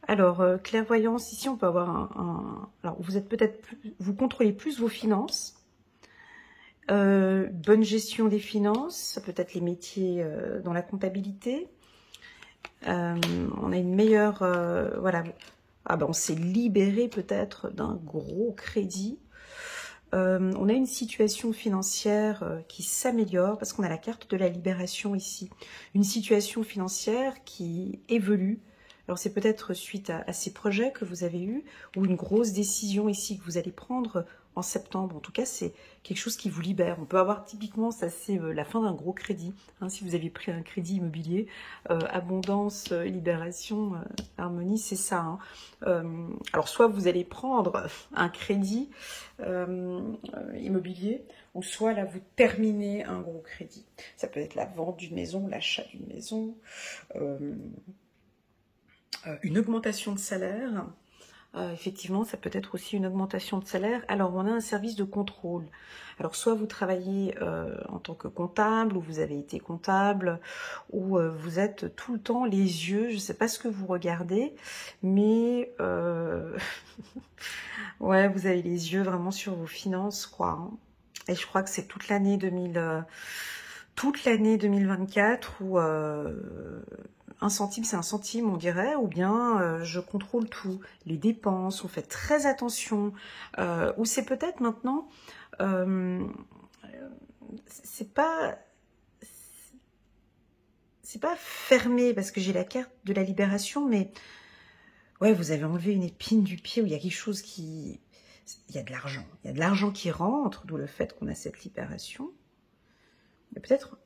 alors clairvoyance, ici on peut avoir alors vous êtes peut-être, vous contrôlez plus vos finances. Bonne gestion des finances, ça peut être les métiers dans la comptabilité. On a une meilleure, voilà, ah ben on s'est libéré peut-être d'un gros crédit. On a une situation financière qui s'améliore parce qu'on a la carte de la libération ici. Une situation financière qui évolue. Alors c'est peut-être suite à ces projets que vous avez eus ou une grosse décision ici que vous allez prendre en septembre. En tout cas, c'est quelque chose qui vous libère. On peut avoir typiquement, ça c'est la fin d'un gros crédit. Hein, si vous aviez pris un crédit immobilier, abondance, libération, harmonie, c'est ça. Hein. Alors soit vous allez prendre un crédit immobilier, ou soit là vous terminez un gros crédit. Ça peut être la vente d'une maison, l'achat d'une maison, une augmentation de salaire. Effectivement, ça peut être aussi une augmentation de salaire. Alors, on a un service de contrôle. Alors, soit vous travaillez en tant que comptable, ou vous avez été comptable, ou vous êtes tout le temps les yeux, je ne sais pas ce que vous regardez, mais ouais, vous avez les yeux vraiment sur vos finances, quoi. Hein. Et je crois que c'est toute l'année 2024 où un centime, c'est un centime, on dirait, ou bien je contrôle tout, les dépenses, on fait très attention, ou c'est peut-être maintenant, c'est pas fermé, parce que j'ai la carte de la libération, mais ouais, vous avez enlevé une épine du pied, où il y a quelque chose qui... Il y a de l'argent qui rentre, d'où le fait qu'on a cette libération. Il y a peut-être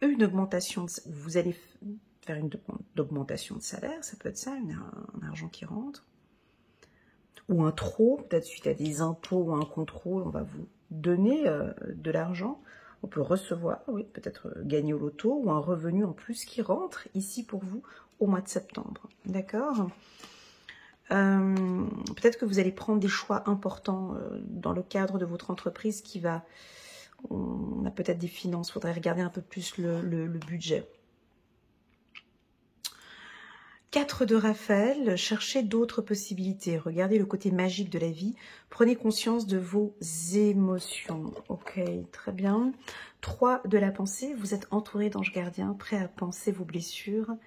une augmentation, vous allez faire une augmentation de salaire, ça peut être ça, un argent qui rentre. ou un trop, peut-être suite à des impôts ou un contrôle, on va vous donner de l'argent. On peut recevoir, oui, peut-être gagner au loto ou un revenu en plus qui rentre ici pour vous au mois de septembre. D'accord? Peut-être que vous allez prendre des choix importants dans le cadre de votre entreprise qui va... On a peut-être des finances, il faudrait regarder un peu plus le budget. 4 de Raphaël, cherchez d'autres possibilités. Regardez le côté magique de la vie. Prenez conscience de vos émotions. Ok, très bien. 3 de la pensée, vous êtes entouré d'anges gardiens, prêts à penser vos blessures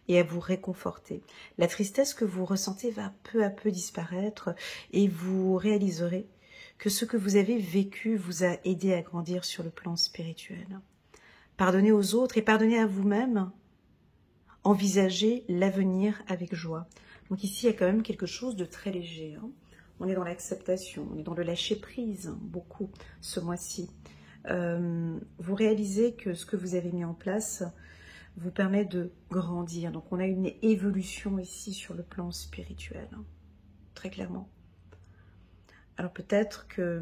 et à vous réconforter. La tristesse que vous ressentez va peu à peu disparaître et vous réaliserez que ce que vous avez vécu vous a aidé à grandir sur le plan spirituel. Pardonnez aux autres et pardonnez à vous-même. Envisagez l'avenir avec joie. Donc ici, il y a quand même quelque chose de très léger. Hein. On est dans l'acceptation, on est dans le lâcher-prise, hein, beaucoup, ce mois-ci. Vous réalisez que ce que vous avez mis en place vous permet de grandir. Donc on a une évolution ici sur le plan spirituel, hein, très clairement. Alors peut-être que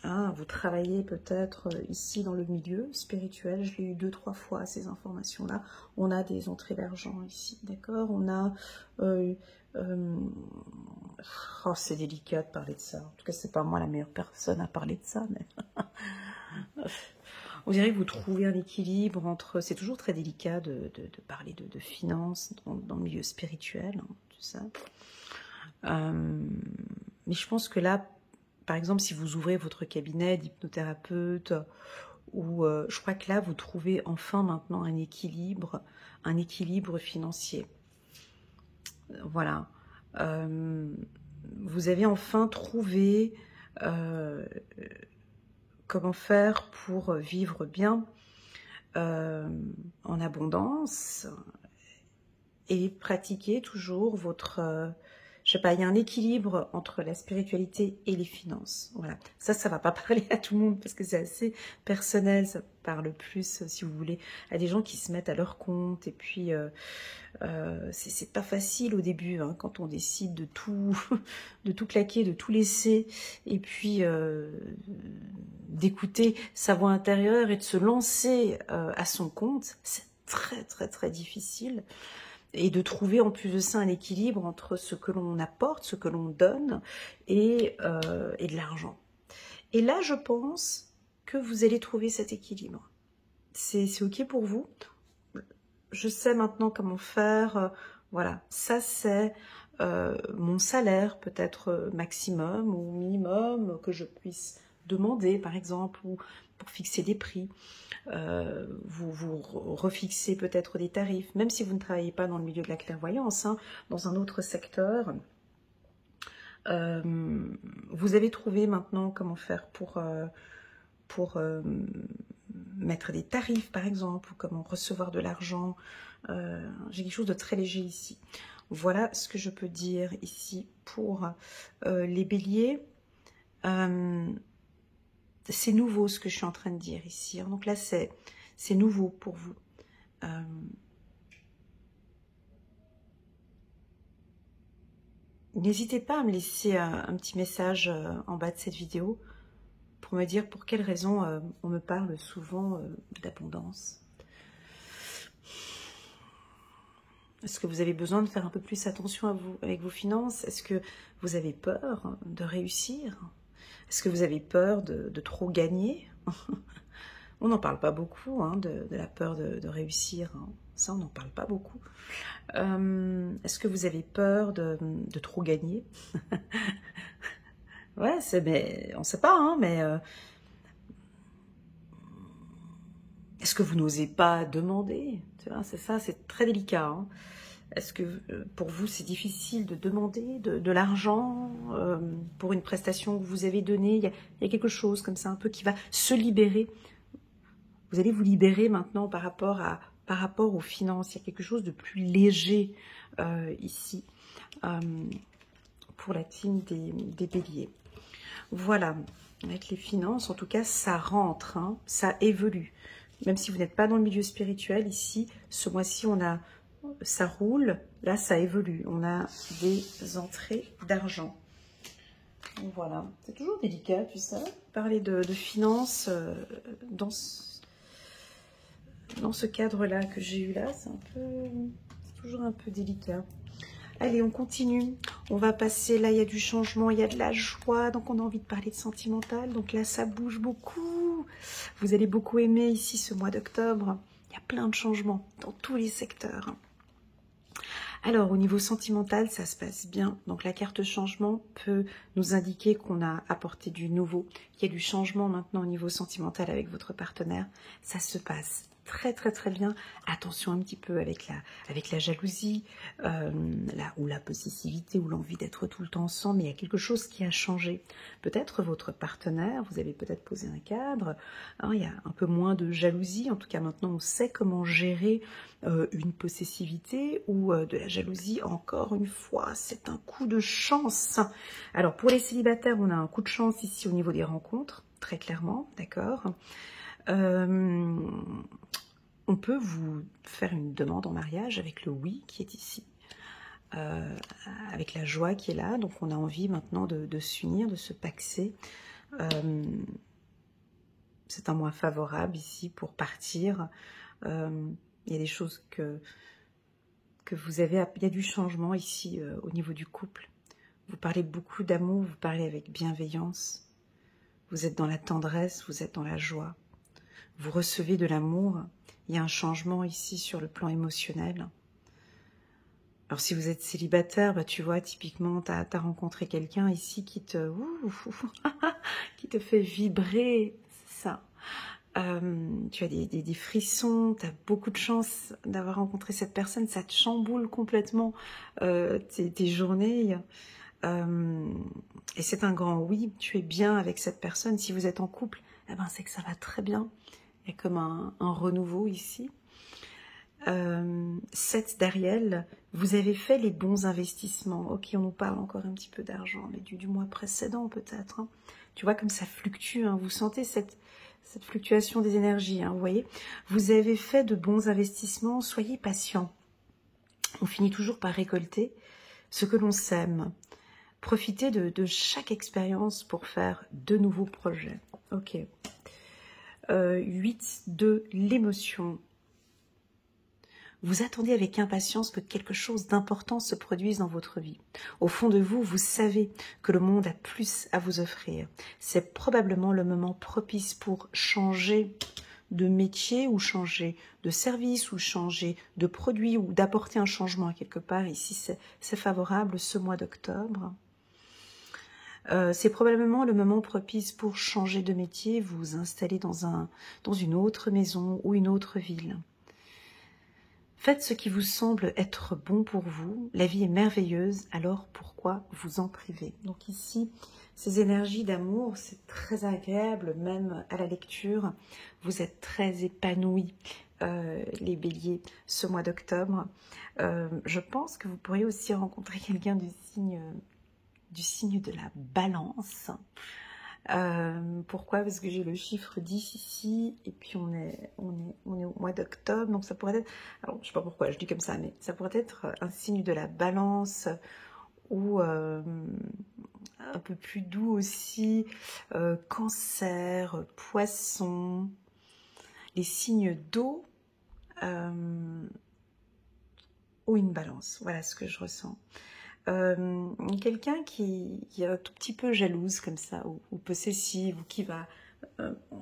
vous travaillez peut-être ici dans le milieu spirituel. Je l'ai eu 2-3 fois ces informations-là. On a des entrées d'argent ici, d'accord? On a... oh, c'est délicat de parler de ça. En tout cas, c'est pas moi la meilleure personne à parler de ça, mais... On dirait que vous trouvez un équilibre entre... C'est toujours très délicat de parler de finances dans le milieu spirituel, hein, tout ça. Mais je pense que là, par exemple, si vous ouvrez votre cabinet d'hypnothérapeute, ou je crois que là, vous trouvez enfin maintenant un équilibre financier. Voilà. Vous avez enfin trouvé comment faire pour vivre bien, en abondance, et pratiquer toujours votre... je sais pas, il y a un équilibre entre la spiritualité et les finances. Voilà. Ça va pas parler à tout le monde parce que c'est assez personnel. Ça parle plus, si vous voulez, à des gens qui se mettent à leur compte. Et puis, c'est pas facile au début, hein, quand on décide de tout claquer, de tout laisser. Et puis, d'écouter sa voix intérieure et de se lancer à son compte. C'est très, très, très difficile. Et de trouver en plus de ça un équilibre entre ce que l'on apporte, ce que l'on donne et de l'argent. Et là, je pense que vous allez trouver cet équilibre. C'est OK pour vous? Je sais maintenant comment faire. Voilà, ça c'est mon salaire, peut-être maximum ou minimum, que je puisse demander, par exemple, ou pour fixer des prix. Vous refixez peut-être des tarifs, même si vous ne travaillez pas dans le milieu de la clairvoyance, hein, dans un autre secteur. Vous avez trouvé maintenant comment faire pour mettre des tarifs, par exemple, ou comment recevoir de l'argent. J'ai quelque chose de très léger ici. Voilà ce que je peux dire ici pour les béliers. C'est nouveau ce que je suis en train de dire ici. Donc là, c'est nouveau pour vous. N'hésitez pas à me laisser un petit message en bas de cette vidéo pour me dire pour quelles raisons on me parle souvent d'abondance. Est-ce que vous avez besoin de faire un peu plus attention à vous, avec vos finances? Est-ce que vous avez peur de réussir? Est-ce que vous avez peur de trop gagner? On n'en parle pas beaucoup, hein, de la peur de réussir. Hein. Ça, on n'en parle pas beaucoup. Est-ce que vous avez peur de trop gagner? Ouais, mais on ne sait pas, hein, mais... est-ce que vous n'osez pas demander? C'est ça, c'est très délicat. Hein. Est-ce que pour vous, c'est difficile de demander de l'argent pour une prestation que vous avez donnée? Il y a quelque chose comme ça, un peu qui va se libérer. Vous allez vous libérer maintenant par rapport aux finances. Il y a quelque chose de plus léger ici pour la team des béliers. Voilà, avec les finances, en tout cas, ça rentre, hein, ça évolue. Même si vous n'êtes pas dans le milieu spirituel, ici, ce mois-ci, on a ça roule, là ça évolue, on a des entrées d'argent. Voilà, c'est toujours délicat, tu sais, parler de finances dans ce cadre-là que j'ai eu là, c'est toujours un peu délicat. Allez, on continue. On va passer, là, il y a du changement, il y a de la joie, donc on a envie de parler de sentimental. Donc là, ça bouge beaucoup. Vous allez beaucoup aimer ici ce mois d'octobre. Il y a plein de changements dans tous les secteurs. Alors, au niveau sentimental, ça se passe bien. Donc, la carte changement peut nous indiquer qu'on a apporté du nouveau, qu'il y a du changement maintenant au niveau sentimental avec votre partenaire. Ça se passe très, très, très bien. Attention un petit peu avec la jalousie, ou la possessivité, ou l'envie d'être tout le temps ensemble. Mais il y a quelque chose qui a changé. Peut-être votre partenaire, vous avez peut-être posé un cadre. Alors, il y a un peu moins de jalousie. En tout cas, maintenant, on sait comment gérer une possessivité ou de la jalousie. Encore une fois, c'est un coup de chance. Alors, pour les célibataires, on a un coup de chance ici au niveau des rencontres, très clairement, d'accord. On peut vous faire une demande en mariage avec le oui qui est ici, avec la joie qui est là. Donc, on a envie maintenant de s'unir, de se paxer. C'est un mois favorable ici pour partir. Il y a des choses que vous avez... Il y a du changement ici au niveau du couple. Vous parlez beaucoup d'amour, vous parlez avec bienveillance. Vous êtes dans la tendresse, vous êtes dans la joie. Vous recevez de l'amour. Il y a un changement ici sur le plan émotionnel. Alors si vous êtes célibataire, bah, tu vois, typiquement, tu as rencontré quelqu'un ici qui te fait vibrer, c'est ça. Tu as des frissons, tu as beaucoup de chance d'avoir rencontré cette personne, ça te chamboule complètement tes journées. Et c'est un grand oui, tu es bien avec cette personne. Si vous êtes en couple, eh ben, c'est que ça va très bien. Il y a comme un renouveau ici. 7 d'Ariel, vous avez fait les bons investissements. Ok, on nous parle encore un petit peu d'argent, mais du mois précédent peut-être. Hein. Tu vois comme ça fluctue, hein. Vous sentez cette fluctuation des énergies, hein, vous voyez. Vous avez fait de bons investissements, soyez patient. On finit toujours par récolter ce que l'on sème. Profitez de chaque expérience pour faire de nouveaux projets. Ok. 8 de l'émotion. Vous attendez avec impatience que quelque chose d'important se produise dans votre vie. Au fond de vous, vous savez que le monde a plus à vous offrir. C'est probablement le moment propice pour changer de métier ou changer de service ou changer de produit ou d'apporter un changement à quelque part. Ici, c'est favorable ce mois d'octobre. C'est probablement le moment propice pour changer de métier, vous installer dans une autre maison ou une autre ville. Faites ce qui vous semble être bon pour vous. La vie est merveilleuse, alors pourquoi vous en priver? Donc ici, ces énergies d'amour, c'est très agréable, même à la lecture. Vous êtes très épanouis, les béliers, ce mois d'octobre. Je pense que vous pourriez aussi rencontrer quelqu'un du signe de la balance. Pourquoi? Parce que j'ai le chiffre 10 ici, et puis on est au mois d'octobre, donc ça pourrait être, alors je sais pas pourquoi je dis comme ça, mais ça pourrait être un signe de la balance, ou un peu plus doux aussi, cancer, poisson, les signes d'eau, ou une balance, voilà ce que je ressens. Quelqu'un qui est un tout petit peu jalouse comme ça, ou possessive, ou qui va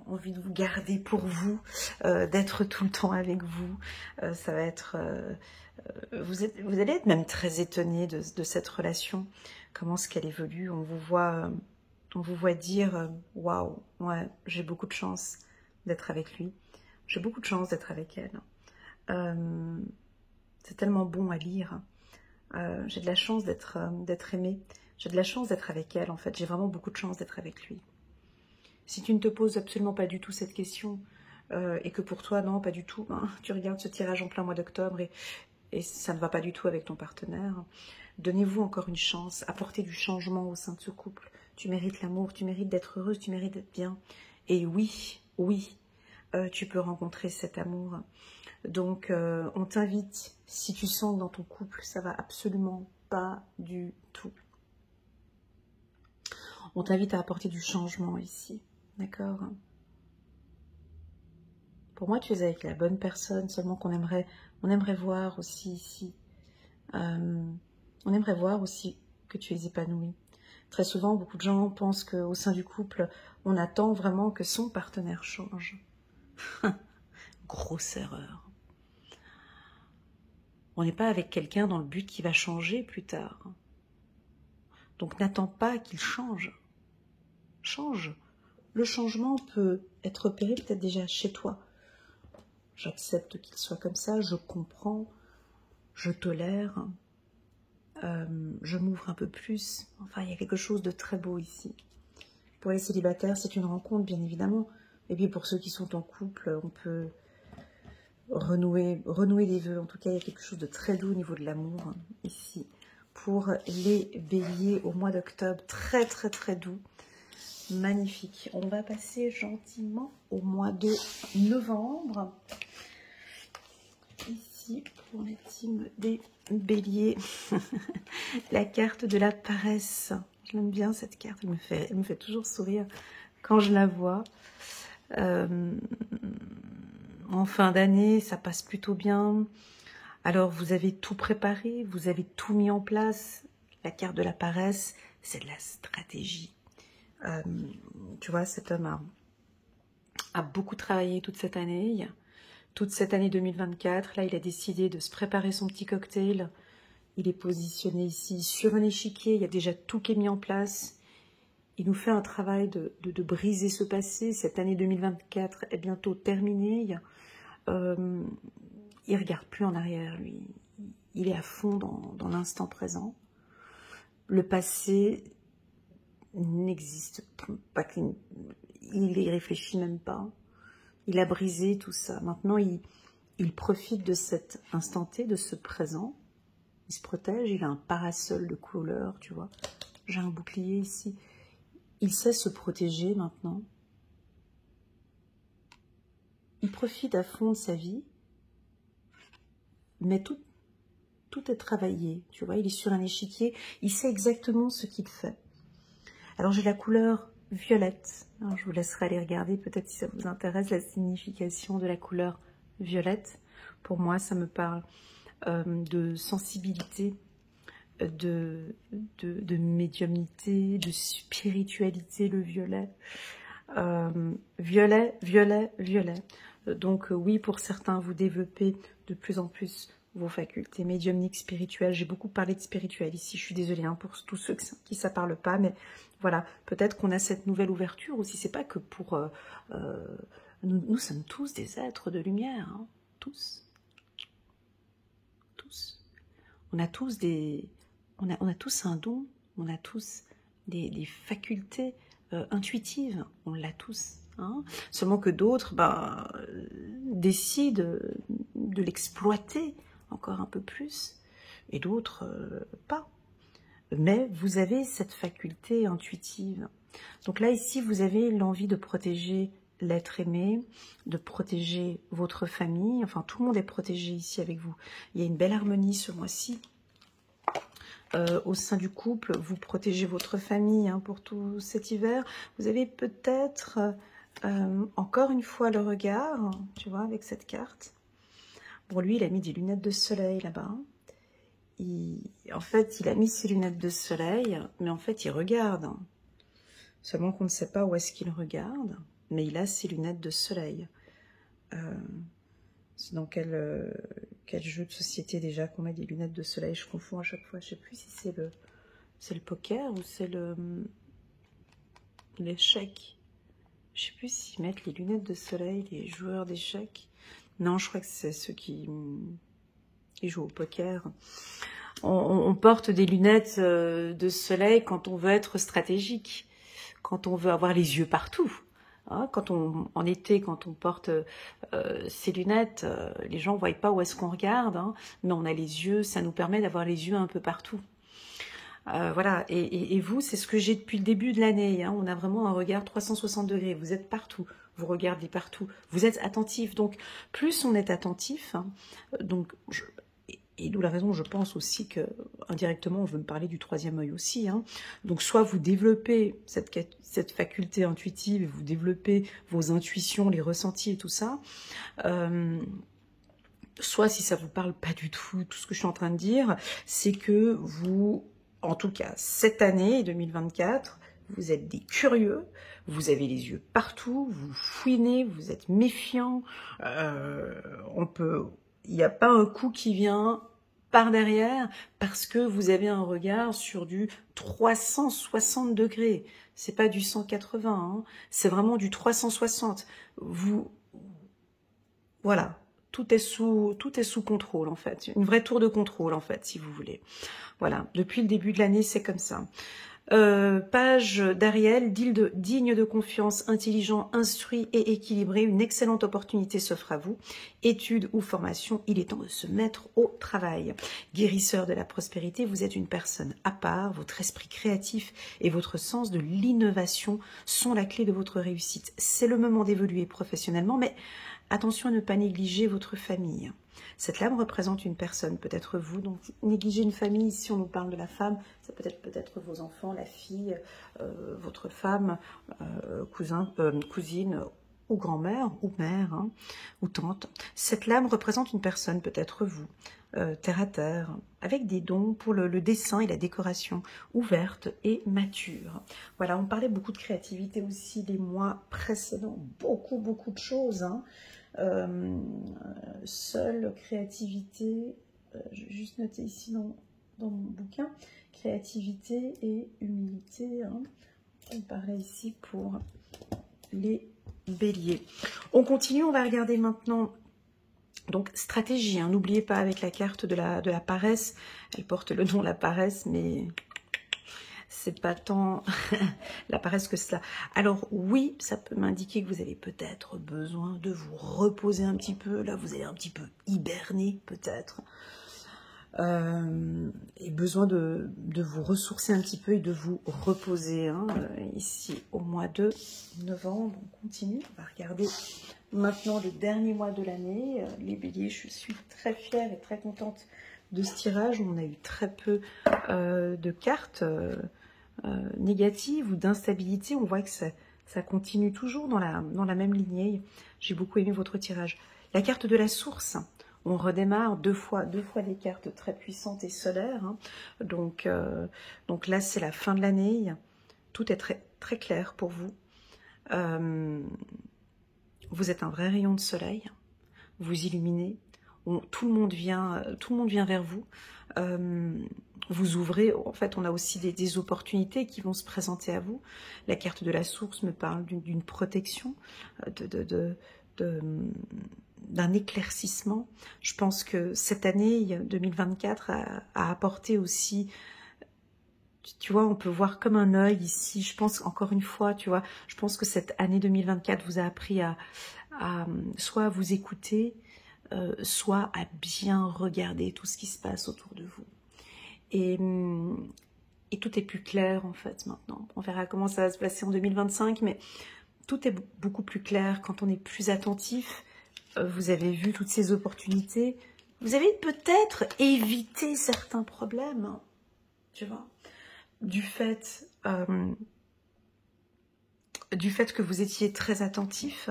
envie de vous garder pour vous, d'être tout le temps avec vous. Ça va être... vous allez être même très étonné de cette relation, comment est-ce qu'elle évolue. On vous voit dire waouh, ouais, j'ai beaucoup de chance d'être avec lui, j'ai beaucoup de chance d'être avec elle. C'est tellement bon à lire. J'ai de la chance d'être aimée, j'ai de la chance d'être avec elle, en fait, j'ai vraiment beaucoup de chance d'être avec lui. Si tu ne te poses absolument pas du tout cette question, et que pour toi, non, pas du tout, hein, tu regardes ce tirage en plein mois d'octobre et ça ne va pas du tout avec ton partenaire, donnez-vous encore une chance, apportez du changement au sein de ce couple. Tu mérites l'amour, tu mérites d'être heureuse, tu mérites d'être bien. Et oui, tu peux rencontrer cet amour. Donc, on t'invite, si tu sens que dans ton couple, ça va absolument pas du tout. On t'invite à apporter du changement ici, d'accord? Pour moi, tu es avec la bonne personne, seulement on aimerait voir aussi ici. On aimerait voir aussi que tu es épanoui. Très souvent, beaucoup de gens pensent qu'au sein du couple, on attend vraiment que son partenaire change. Grosse erreur. On n'est pas avec quelqu'un dans le but qu'il va changer plus tard. Donc n'attends pas qu'il change. Change. Le changement peut être opéré peut-être déjà chez toi. J'accepte qu'il soit comme ça, je comprends, je tolère, je m'ouvre un peu plus. Enfin, il y a quelque chose de très beau ici. Pour les célibataires, c'est une rencontre, bien évidemment. Et puis pour ceux qui sont en couple, on peut renouer les vœux. En tout cas, il y a quelque chose de très doux au niveau de l'amour ici. Pour les béliers au mois d'octobre, très très très doux. Magnifique. On va passer gentiment au mois de novembre. Ici, pour les teams des béliers, la carte de la paresse. Je l'aime bien cette carte, elle me fait toujours sourire quand je la vois. En fin d'année, ça passe plutôt bien. Alors, vous avez tout préparé, vous avez tout mis en place. La carte de la paresse, c'est de la stratégie. Tu vois, cet homme a beaucoup travaillé toute cette année 2024. Là, il a décidé de se préparer son petit cocktail. Il est positionné ici sur un échiquier. Il y a déjà tout qui est mis en place. Il nous fait un travail de briser ce passé. Cette année 2024 est bientôt terminée. Il regarde plus en arrière, lui. Il est à fond dans l'instant présent. Le passé n'existe pas. Il y réfléchit même pas. Il a brisé tout ça. Maintenant, il profite de cet instant T, de ce présent. Il se protège. Il a un parasol de couleur, tu vois. J'ai un bouclier ici. Il sait se protéger maintenant. Il profite à fond de sa vie. Mais tout est travaillé, tu vois. Il est sur un échiquier. Il sait exactement ce qu'il fait. Alors, j'ai la couleur violette. Alors, je vous laisserai aller regarder, peut-être si ça vous intéresse, la signification de la couleur violette. Pour moi, ça me parle de sensibilité, de médiumnité, de spiritualité, le violet. Violet. Donc oui, pour certains, vous développez de plus en plus vos facultés médiumniques, spirituelles. J'ai beaucoup parlé de spirituel ici, je suis désolée pour tous ceux qui ça parle pas, mais voilà, peut-être qu'on a cette nouvelle ouverture aussi. C'est pas que pour... nous sommes tous des êtres de lumière, hein, tous. On a tous on a tous un don, on a tous des facultés intuitives, on l'a tous. Hein. Seulement que d'autres décident de l'exploiter encore un peu plus, et d'autres pas. Mais vous avez cette faculté intuitive. Donc là, ici, vous avez l'envie de protéger l'être aimé, de protéger votre famille. Enfin, tout le monde est protégé ici avec vous. Il y a une belle harmonie ce mois-ci. Au sein du couple, vous protégez votre famille pour tout cet hiver. Vous avez peut-être encore une fois le regard, tu vois, avec cette carte. Bon, lui, il a mis des lunettes de soleil là-bas. En fait, il a mis ses lunettes de soleil, mais en fait, il regarde. Seulement qu'on ne sait pas où est-ce qu'il regarde, mais il a ses lunettes de soleil. C'est dans quel jeu de société déjà qu'on met des lunettes de soleil? Je confonds à chaque fois. Je ne sais plus si c'est le poker ou c'est l'échec. Je ne sais plus s'ils mettent les lunettes de soleil, les joueurs d'échecs. Non, je crois que c'est ceux qui jouent au poker. On porte des lunettes de soleil quand on veut être stratégique, quand on veut avoir les yeux partout. Hein, en été, quand on porte ces lunettes, les gens ne voient pas où est-ce qu'on regarde, hein, mais on a les yeux, ça nous permet d'avoir les yeux un peu partout. Voilà, et vous, c'est ce que j'ai depuis le début de l'année, hein. On a vraiment un regard 360 degrés, vous êtes partout, vous regardez partout, vous êtes attentif, donc plus on est attentif, hein, donc et d'où la raison, je pense aussi que indirectement, on veut me parler du troisième œil aussi, hein. Donc soit vous développez cette faculté intuitive, et vous développez vos intuitions, les ressentis et tout ça, soit si ça vous parle pas du tout ce que je suis en train de dire, c'est que vous, en tout cas cette année 2024, vous êtes des curieux, vous avez les yeux partout, vous fouinez, vous êtes méfiants, il n'y a pas un coup qui vient par derrière parce que vous avez un regard sur du 360 degrés. C'est pas du 180, hein, c'est vraiment du 360. Voilà. Tout est sous contrôle, en fait. Une vraie tour de contrôle, en fait, si vous voulez. Voilà. Depuis le début de l'année, c'est comme ça. Page d'Ariel, digne de confiance, intelligent, instruit et équilibré. Une excellente opportunité s'offre à vous. Études ou formation, il est temps de se mettre au travail. Guérisseur de la prospérité, vous êtes une personne à part. Votre esprit créatif et votre sens de l'innovation sont la clé de votre réussite. C'est le moment d'évoluer professionnellement, mais attention à ne pas négliger votre famille. Cette lame représente une personne, peut-être vous, donc négliger une famille, si on nous parle de la femme, ça peut être peut-être vos enfants, la fille, votre femme, cousine, ou grand-mère, ou mère, hein, ou tante. Cette lame représente une personne, peut-être vous, terre à terre, avec des dons pour le dessin et la décoration, ouverte et mature. Voilà, on parlait beaucoup de créativité aussi les mois précédents, beaucoup de choses, hein. Seule créativité, je vais juste noter ici dans mon bouquin, créativité et humilité, hein. On parlait ici pour les béliers. On continue, on va regarder maintenant, donc stratégie, hein. N'oubliez pas avec la carte de la paresse, elle porte le nom la paresse, mais c'est pas tant la paresse que cela. Alors oui, ça peut m'indiquer que vous avez peut-être besoin de vous reposer un petit peu. Là, vous allez un petit peu hiberner peut-être. Et besoin de vous ressourcer un petit peu et de vous reposer, hein. Ici, au mois de novembre, on continue. On va regarder maintenant le dernier mois de l'année. Les béliers, je suis très fière et très contente de ce tirage. On a eu très peu de cartes négative ou d'instabilité. On voit que ça continue toujours dans la même lignée. J'ai beaucoup aimé votre tirage. La carte de la source, on redémarre deux fois des cartes très puissantes et solaires, hein. Donc là, c'est la fin de l'année. Tout est très, très clair pour vous. Vous êtes un vrai rayon de soleil. Vous illuminez. Tout le monde vient vers vous. Vous ouvrez, en fait, on a aussi des opportunités qui vont se présenter à vous. La carte de la source me parle d'une protection, d'un éclaircissement. Je pense que cette année 2024 a apporté aussi, tu vois, on peut voir comme un œil ici. Je pense, encore une fois, tu vois, je pense que cette année 2024 vous a appris à soit à vous écouter, soit à bien regarder tout ce qui se passe autour de vous. Et tout est plus clair en fait maintenant. On verra comment ça va se passer en 2025, mais tout est beaucoup plus clair quand on est plus attentif. Vous avez vu toutes ces opportunités. Vous avez peut-être évité certains problèmes, tu vois, du fait que vous étiez très attentif.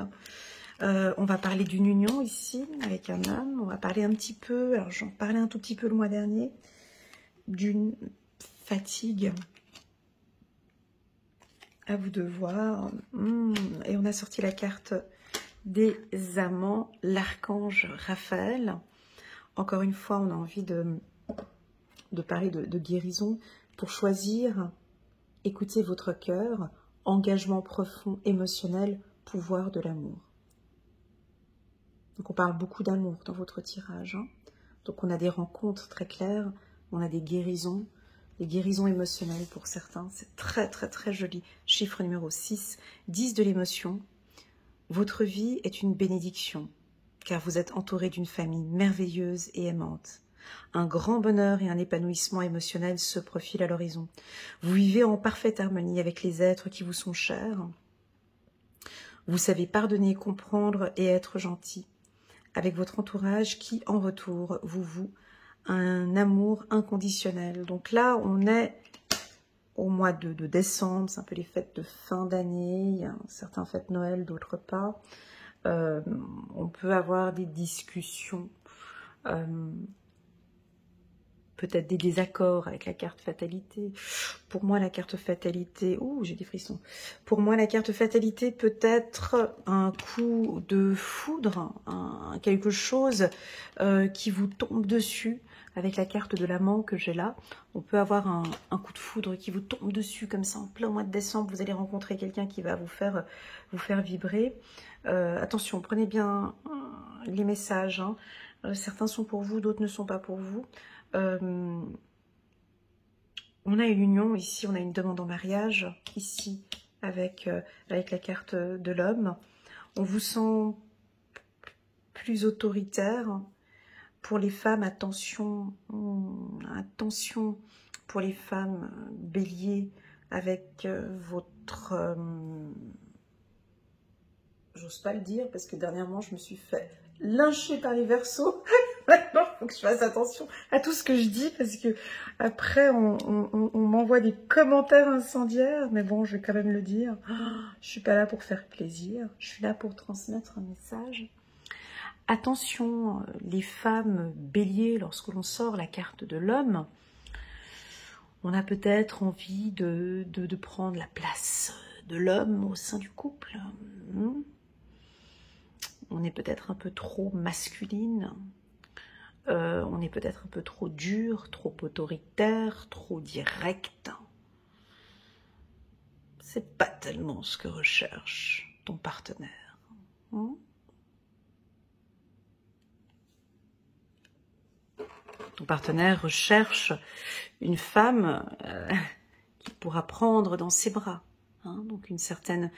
On va parler d'une union ici avec un homme. On va parler un petit peu, alors j'en parlais un tout petit peu le mois dernier, d'une fatigue. À vous de voir. Et on a sorti la carte des amants, l'archange Raphaël. Encore une fois, on a envie de parler de guérison. Pour choisir, écoutez votre cœur, engagement profond, émotionnel, pouvoir de l'amour. Donc on parle beaucoup d'amour dans votre tirage, hein. Donc on a des rencontres très claires, on a des guérisons émotionnelles pour certains. C'est très très très joli. Chiffre numéro 6, 10 de l'émotion. Votre vie est une bénédiction, car vous êtes entouré d'une famille merveilleuse et aimante. Un grand bonheur et un épanouissement émotionnel se profilent à l'horizon. Vous vivez en parfaite harmonie avec les êtres qui vous sont chers. Vous savez pardonner, comprendre et être gentil avec votre entourage qui, en retour, vous voue un amour inconditionnel. Donc là, on est au mois de décembre, c'est un peu les fêtes de fin d'année, il y a certaines fêtes Noël, d'autres pas. On peut avoir des discussions, peut-être des désaccords avec la carte fatalité. Pour moi, la carte fatalité... Ouh, j'ai des frissons. Pour moi, la carte fatalité peut être un coup de foudre, quelque chose qui vous tombe dessus. Avec la carte de l'amant que j'ai là, on peut avoir un coup de foudre qui vous tombe dessus comme ça en plein mois de décembre. Vous allez rencontrer quelqu'un qui va vous faire vibrer. Attention, prenez bien les messages. Hein. Certains sont pour vous, d'autres ne sont pas pour vous. On a une union ici, on a une demande en mariage ici avec la carte de l'homme. On vous sent plus autoritaire. Pour les femmes, attention pour les femmes bélier avec votre... j'ose pas le dire parce que dernièrement je me suis fait lyncher par les Verseaux. Maintenant, il faut que je fasse attention à tout ce que je dis parce que après on m'envoie des commentaires incendiaires, mais bon, je vais quand même le dire. Je suis pas là pour faire plaisir, je suis là pour transmettre un message. Attention, les femmes béliers, lorsque l'on sort la carte de l'homme, on a peut-être envie de prendre la place de l'homme au sein du couple. On est peut-être un peu trop masculine, on est peut-être un peu trop dur, trop autoritaire, trop direct. C'est pas tellement ce que recherche ton partenaire. Ton partenaire recherche une femme qui pourra prendre dans ses bras, hein, donc une certaine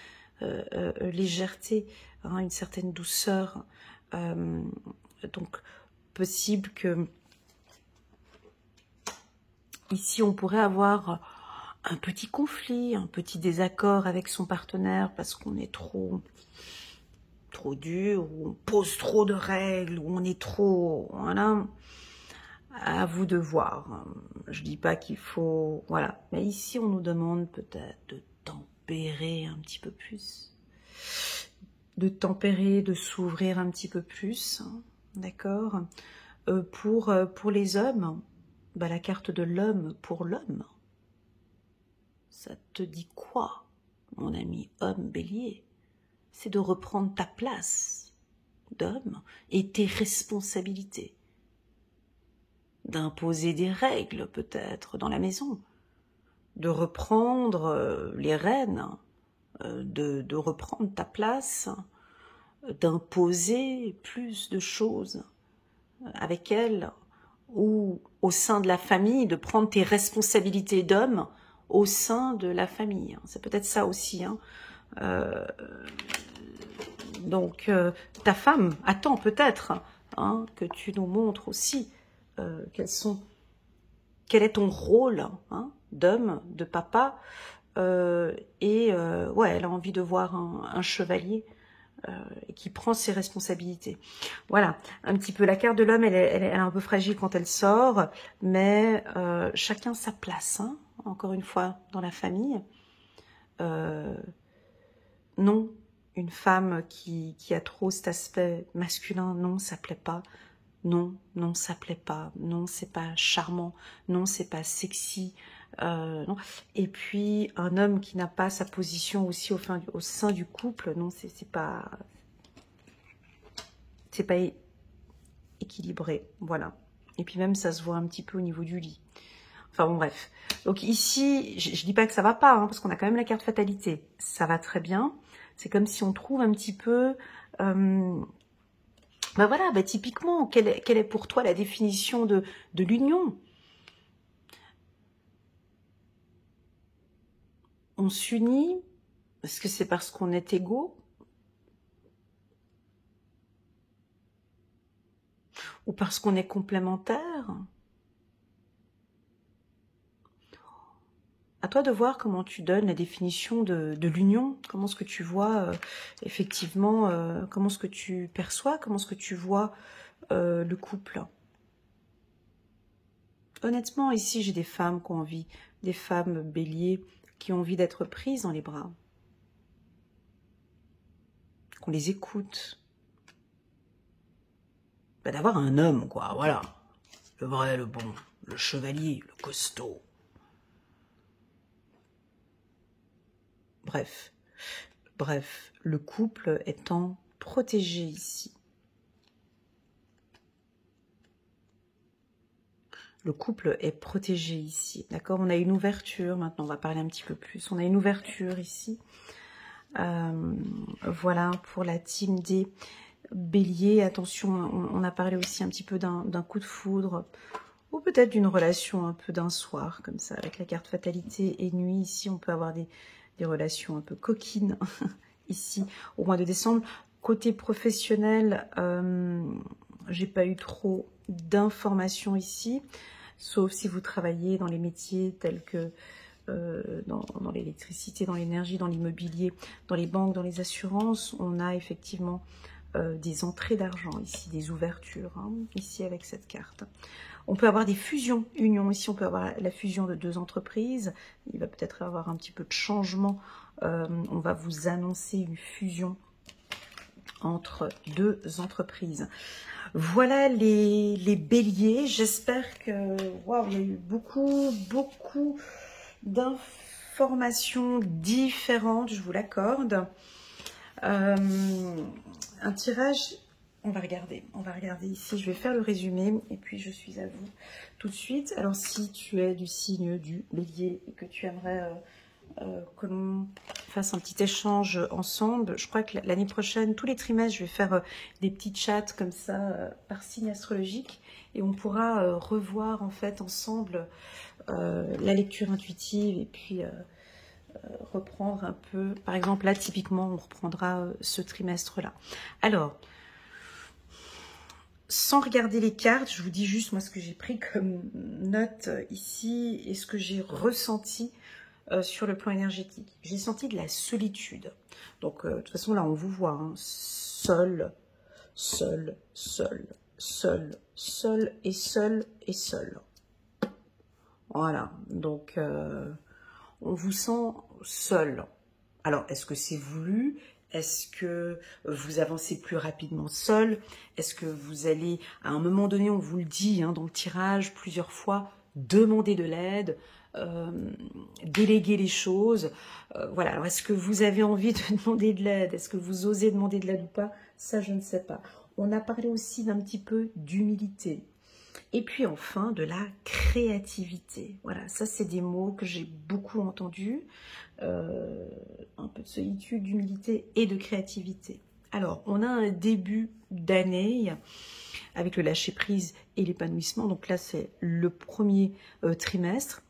légèreté, hein, une certaine douceur. Donc possible que ici on pourrait avoir un petit conflit, un petit désaccord avec son partenaire parce qu'on est trop dur, ou on pose trop de règles, ou on est trop... Voilà. À vous de voir. Je dis pas qu'il faut... Voilà. Mais ici, on nous demande peut-être de tempérer un petit peu plus. De tempérer, de s'ouvrir un petit peu plus. Hein, d'accord. Pour les hommes, bah, la carte de l'homme pour l'homme. Ça te dit quoi, mon ami homme bélier? C'est de reprendre ta place d'homme et tes responsabilités. D'imposer des règles peut-être dans la maison, de reprendre les rênes, de reprendre ta place, d'imposer plus de choses avec elle, ou au sein de la famille, de prendre tes responsabilités d'homme au sein de la famille. C'est peut-être ça aussi. Hein. Donc ta femme attend peut-être hein, que tu nous montres aussi quel est ton rôle hein, d'homme, de papa, ouais, elle a envie de voir un chevalier qui prend ses responsabilités. Voilà, un petit peu la carte de l'homme, elle est un peu fragile quand elle sort, mais chacun sa place, hein, encore une fois, dans la famille. Non, une femme qui a trop cet aspect masculin, non, ça plaît pas. Non, non, ça plaît pas. Non, c'est pas charmant. Non, c'est pas sexy. Non. Et puis, un homme qui n'a pas sa position aussi au sein du couple, non, c'est pas équilibré. Voilà. Et puis même, ça se voit un petit peu au niveau du lit. Enfin bon, bref. Donc ici, je dis pas que ça va pas, hein, parce qu'on a quand même la carte fatalité. Ça va très bien. C'est comme si on trouve un petit peu... Ben voilà, ben typiquement, quelle est pour toi la définition de l'union? On s'unit, est-ce que c'est parce qu'on est égaux? ou parce qu'on est complémentaires. À toi de voir comment tu donnes la définition de l'union, comment est-ce que tu vois effectivement, comment est-ce que tu perçois, comment est-ce que tu vois le couple. Honnêtement, ici j'ai des femmes qui ont envie, des femmes béliers qui ont envie d'être prises dans les bras, qu'on les écoute, bah, d'avoir un homme quoi, voilà, le vrai, le bon, le chevalier, le costaud. Bref, le couple étant protégé ici. Le couple est protégé ici, d'accord? On a une ouverture, maintenant on va parler un petit peu plus. On a une ouverture ici. Voilà, pour la team des béliers. Attention, on a parlé aussi un petit peu d'un coup de foudre, ou peut-être d'une relation un peu d'un soir, comme ça, avec la carte fatalité et nuit. Ici, on peut avoir des relations un peu coquines, ici, au mois de décembre. Côté professionnel, j'ai pas eu trop d'informations ici, sauf si vous travaillez dans les métiers tels que dans l'électricité, dans l'énergie, dans l'immobilier, dans les banques, dans les assurances. On a effectivement des entrées d'argent ici, des ouvertures, hein, ici avec cette carte. On peut avoir des fusions, unions. Ici, on peut avoir la fusion de deux entreprises. Il va peut-être y avoir un petit peu de changement. On va vous annoncer une fusion entre deux entreprises. Voilà les béliers. J'espère que waouh, il y a eu beaucoup d'informations différentes, je vous l'accorde. Un tirage, on va regarder ici, je vais faire le résumé et puis je suis à vous tout de suite. Alors si tu es du signe du bélier et que tu aimerais que l'on fasse un petit échange ensemble, je crois que l'année prochaine, tous les trimestres, je vais faire des petits chats comme ça par signe astrologique et on pourra revoir en fait ensemble la lecture intuitive et puis reprendre un peu, par exemple là typiquement on reprendra ce trimestre là. Alors sans regarder les cartes, je vous dis juste moi ce que j'ai pris comme note ici et ce que j'ai ressenti sur le plan énergétique. J'ai senti de la solitude. Donc de toute façon là on vous voit, hein, seul et seul. Voilà, donc on vous sent seul. Alors, est-ce que c'est voulu? Est-ce que vous avancez plus rapidement seul? Est-ce que vous allez, à un moment donné, on vous le dit hein, dans le tirage plusieurs fois, demander de l'aide, déléguer les choses. Voilà, alors est-ce que vous avez envie de demander de l'aide? Est-ce que vous osez demander de l'aide ou pas? Ça, je ne sais pas. On a parlé aussi d'un petit peu d'humilité. Et puis enfin, de la créativité. Voilà, ça c'est des mots que j'ai beaucoup entendus. Un peu de solitude, d'humilité et de créativité. Alors, on a un début d'année avec le lâcher-prise et l'épanouissement. Donc là, c'est le premier trimestre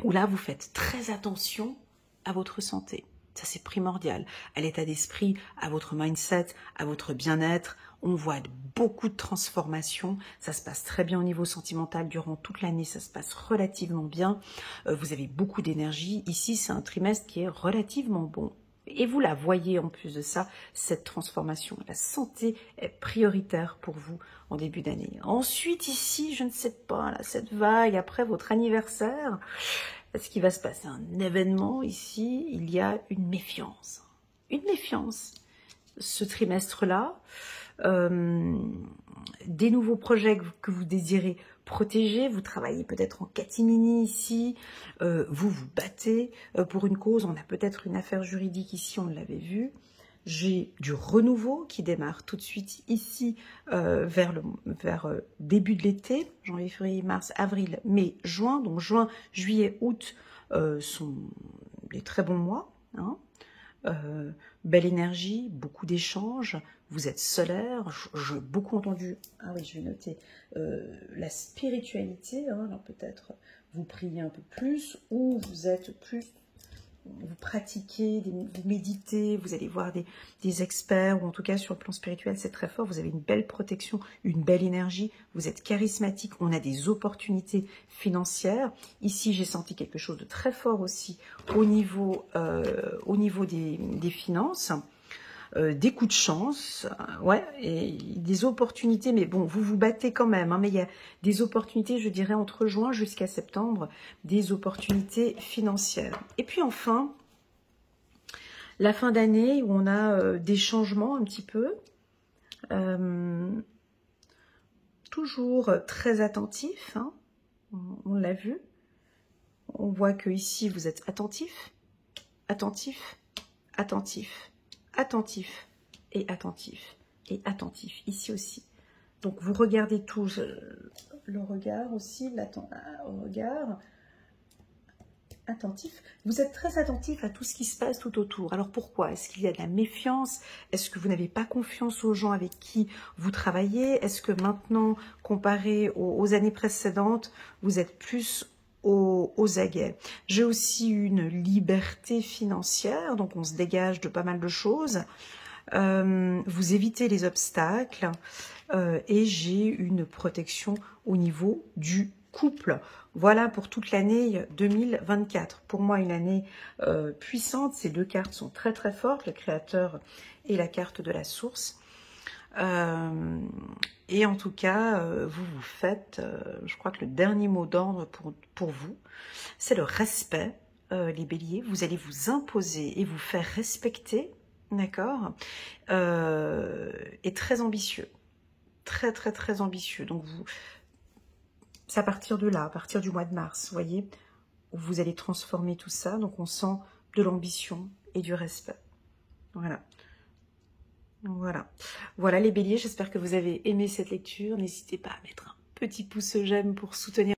où là, vous faites très attention à votre santé. Ça, c'est primordial. À l'état d'esprit, à votre mindset, à votre bien-être. On voit beaucoup de transformations. Ça se passe très bien au niveau sentimental. Durant toute l'année, ça se passe relativement bien. Vous avez beaucoup d'énergie. Ici, c'est un trimestre qui est relativement bon. Et vous la voyez en plus de ça, cette transformation. La santé est prioritaire pour vous en début d'année. Ensuite, ici, je ne sais pas, là, cette vague, après votre anniversaire, ce qui va se passer, un événement ici, il y a une méfiance. Une méfiance. Ce trimestre-là, des nouveaux projets que vous désirez protéger, vous travaillez peut-être en catimini ici, vous vous battez pour une cause, on a peut-être une affaire juridique ici, on l'avait vu. J'ai du renouveau qui démarre tout de suite ici vers début de l'été, janvier, février, mars, avril, mai, juin. Donc juin, juillet, août sont des très bons mois. Hein. Belle énergie, beaucoup d'échanges, vous êtes solaire, j'ai beaucoup entendu, ah oui je vais noter, la spiritualité, hein, alors peut-être vous priez un peu plus ou vous êtes plus vous pratiquez, vous méditez, vous allez voir des experts, ou en tout cas sur le plan spirituel, c'est très fort. Vous avez une belle protection, une belle énergie, vous êtes charismatique, on a des opportunités financières. Ici, j'ai senti quelque chose de très fort aussi au niveau des finances. Des coups de chance, ouais, et des opportunités, mais bon, vous vous battez quand même, hein, mais il y a des opportunités, je dirais, entre juin jusqu'à septembre, des opportunités financières. Et puis enfin, la fin d'année où on a des changements un petit peu, toujours très attentif, hein, on l'a vu, on voit que ici vous êtes attentif, attentif, attentif, attentif et attentif et attentif, ici aussi. Donc vous regardez tout, le regard aussi, au regard, attentif. Vous êtes très attentif à tout ce qui se passe tout autour. Alors pourquoi? Est-ce qu'il y a de la méfiance? Est-ce que vous n'avez pas confiance aux gens avec qui vous travaillez? Est-ce que maintenant, comparé aux années précédentes, vous êtes plus aux aguets? J'ai aussi une liberté financière, donc on se dégage de pas mal de choses. Vous évitez les obstacles et j'ai une protection au niveau du couple. Voilà pour toute l'année 2024. Pour moi, une année puissante. Ces deux cartes sont très très fortes, le créateur et la carte de la source. Et en tout cas, vous faites, je crois que le dernier mot d'ordre pour vous, c'est le respect, les béliers. Vous allez vous imposer et vous faire respecter, d'accord, et très ambitieux. Très, très, très ambitieux. Donc, c'est à partir de là, à partir du mois de mars, vous voyez, où vous allez transformer tout ça. Donc, on sent de l'ambition et du respect. Voilà. Voilà. Voilà les béliers, j'espère que vous avez aimé cette lecture. N'hésitez pas à mettre un petit pouce j'aime pour soutenir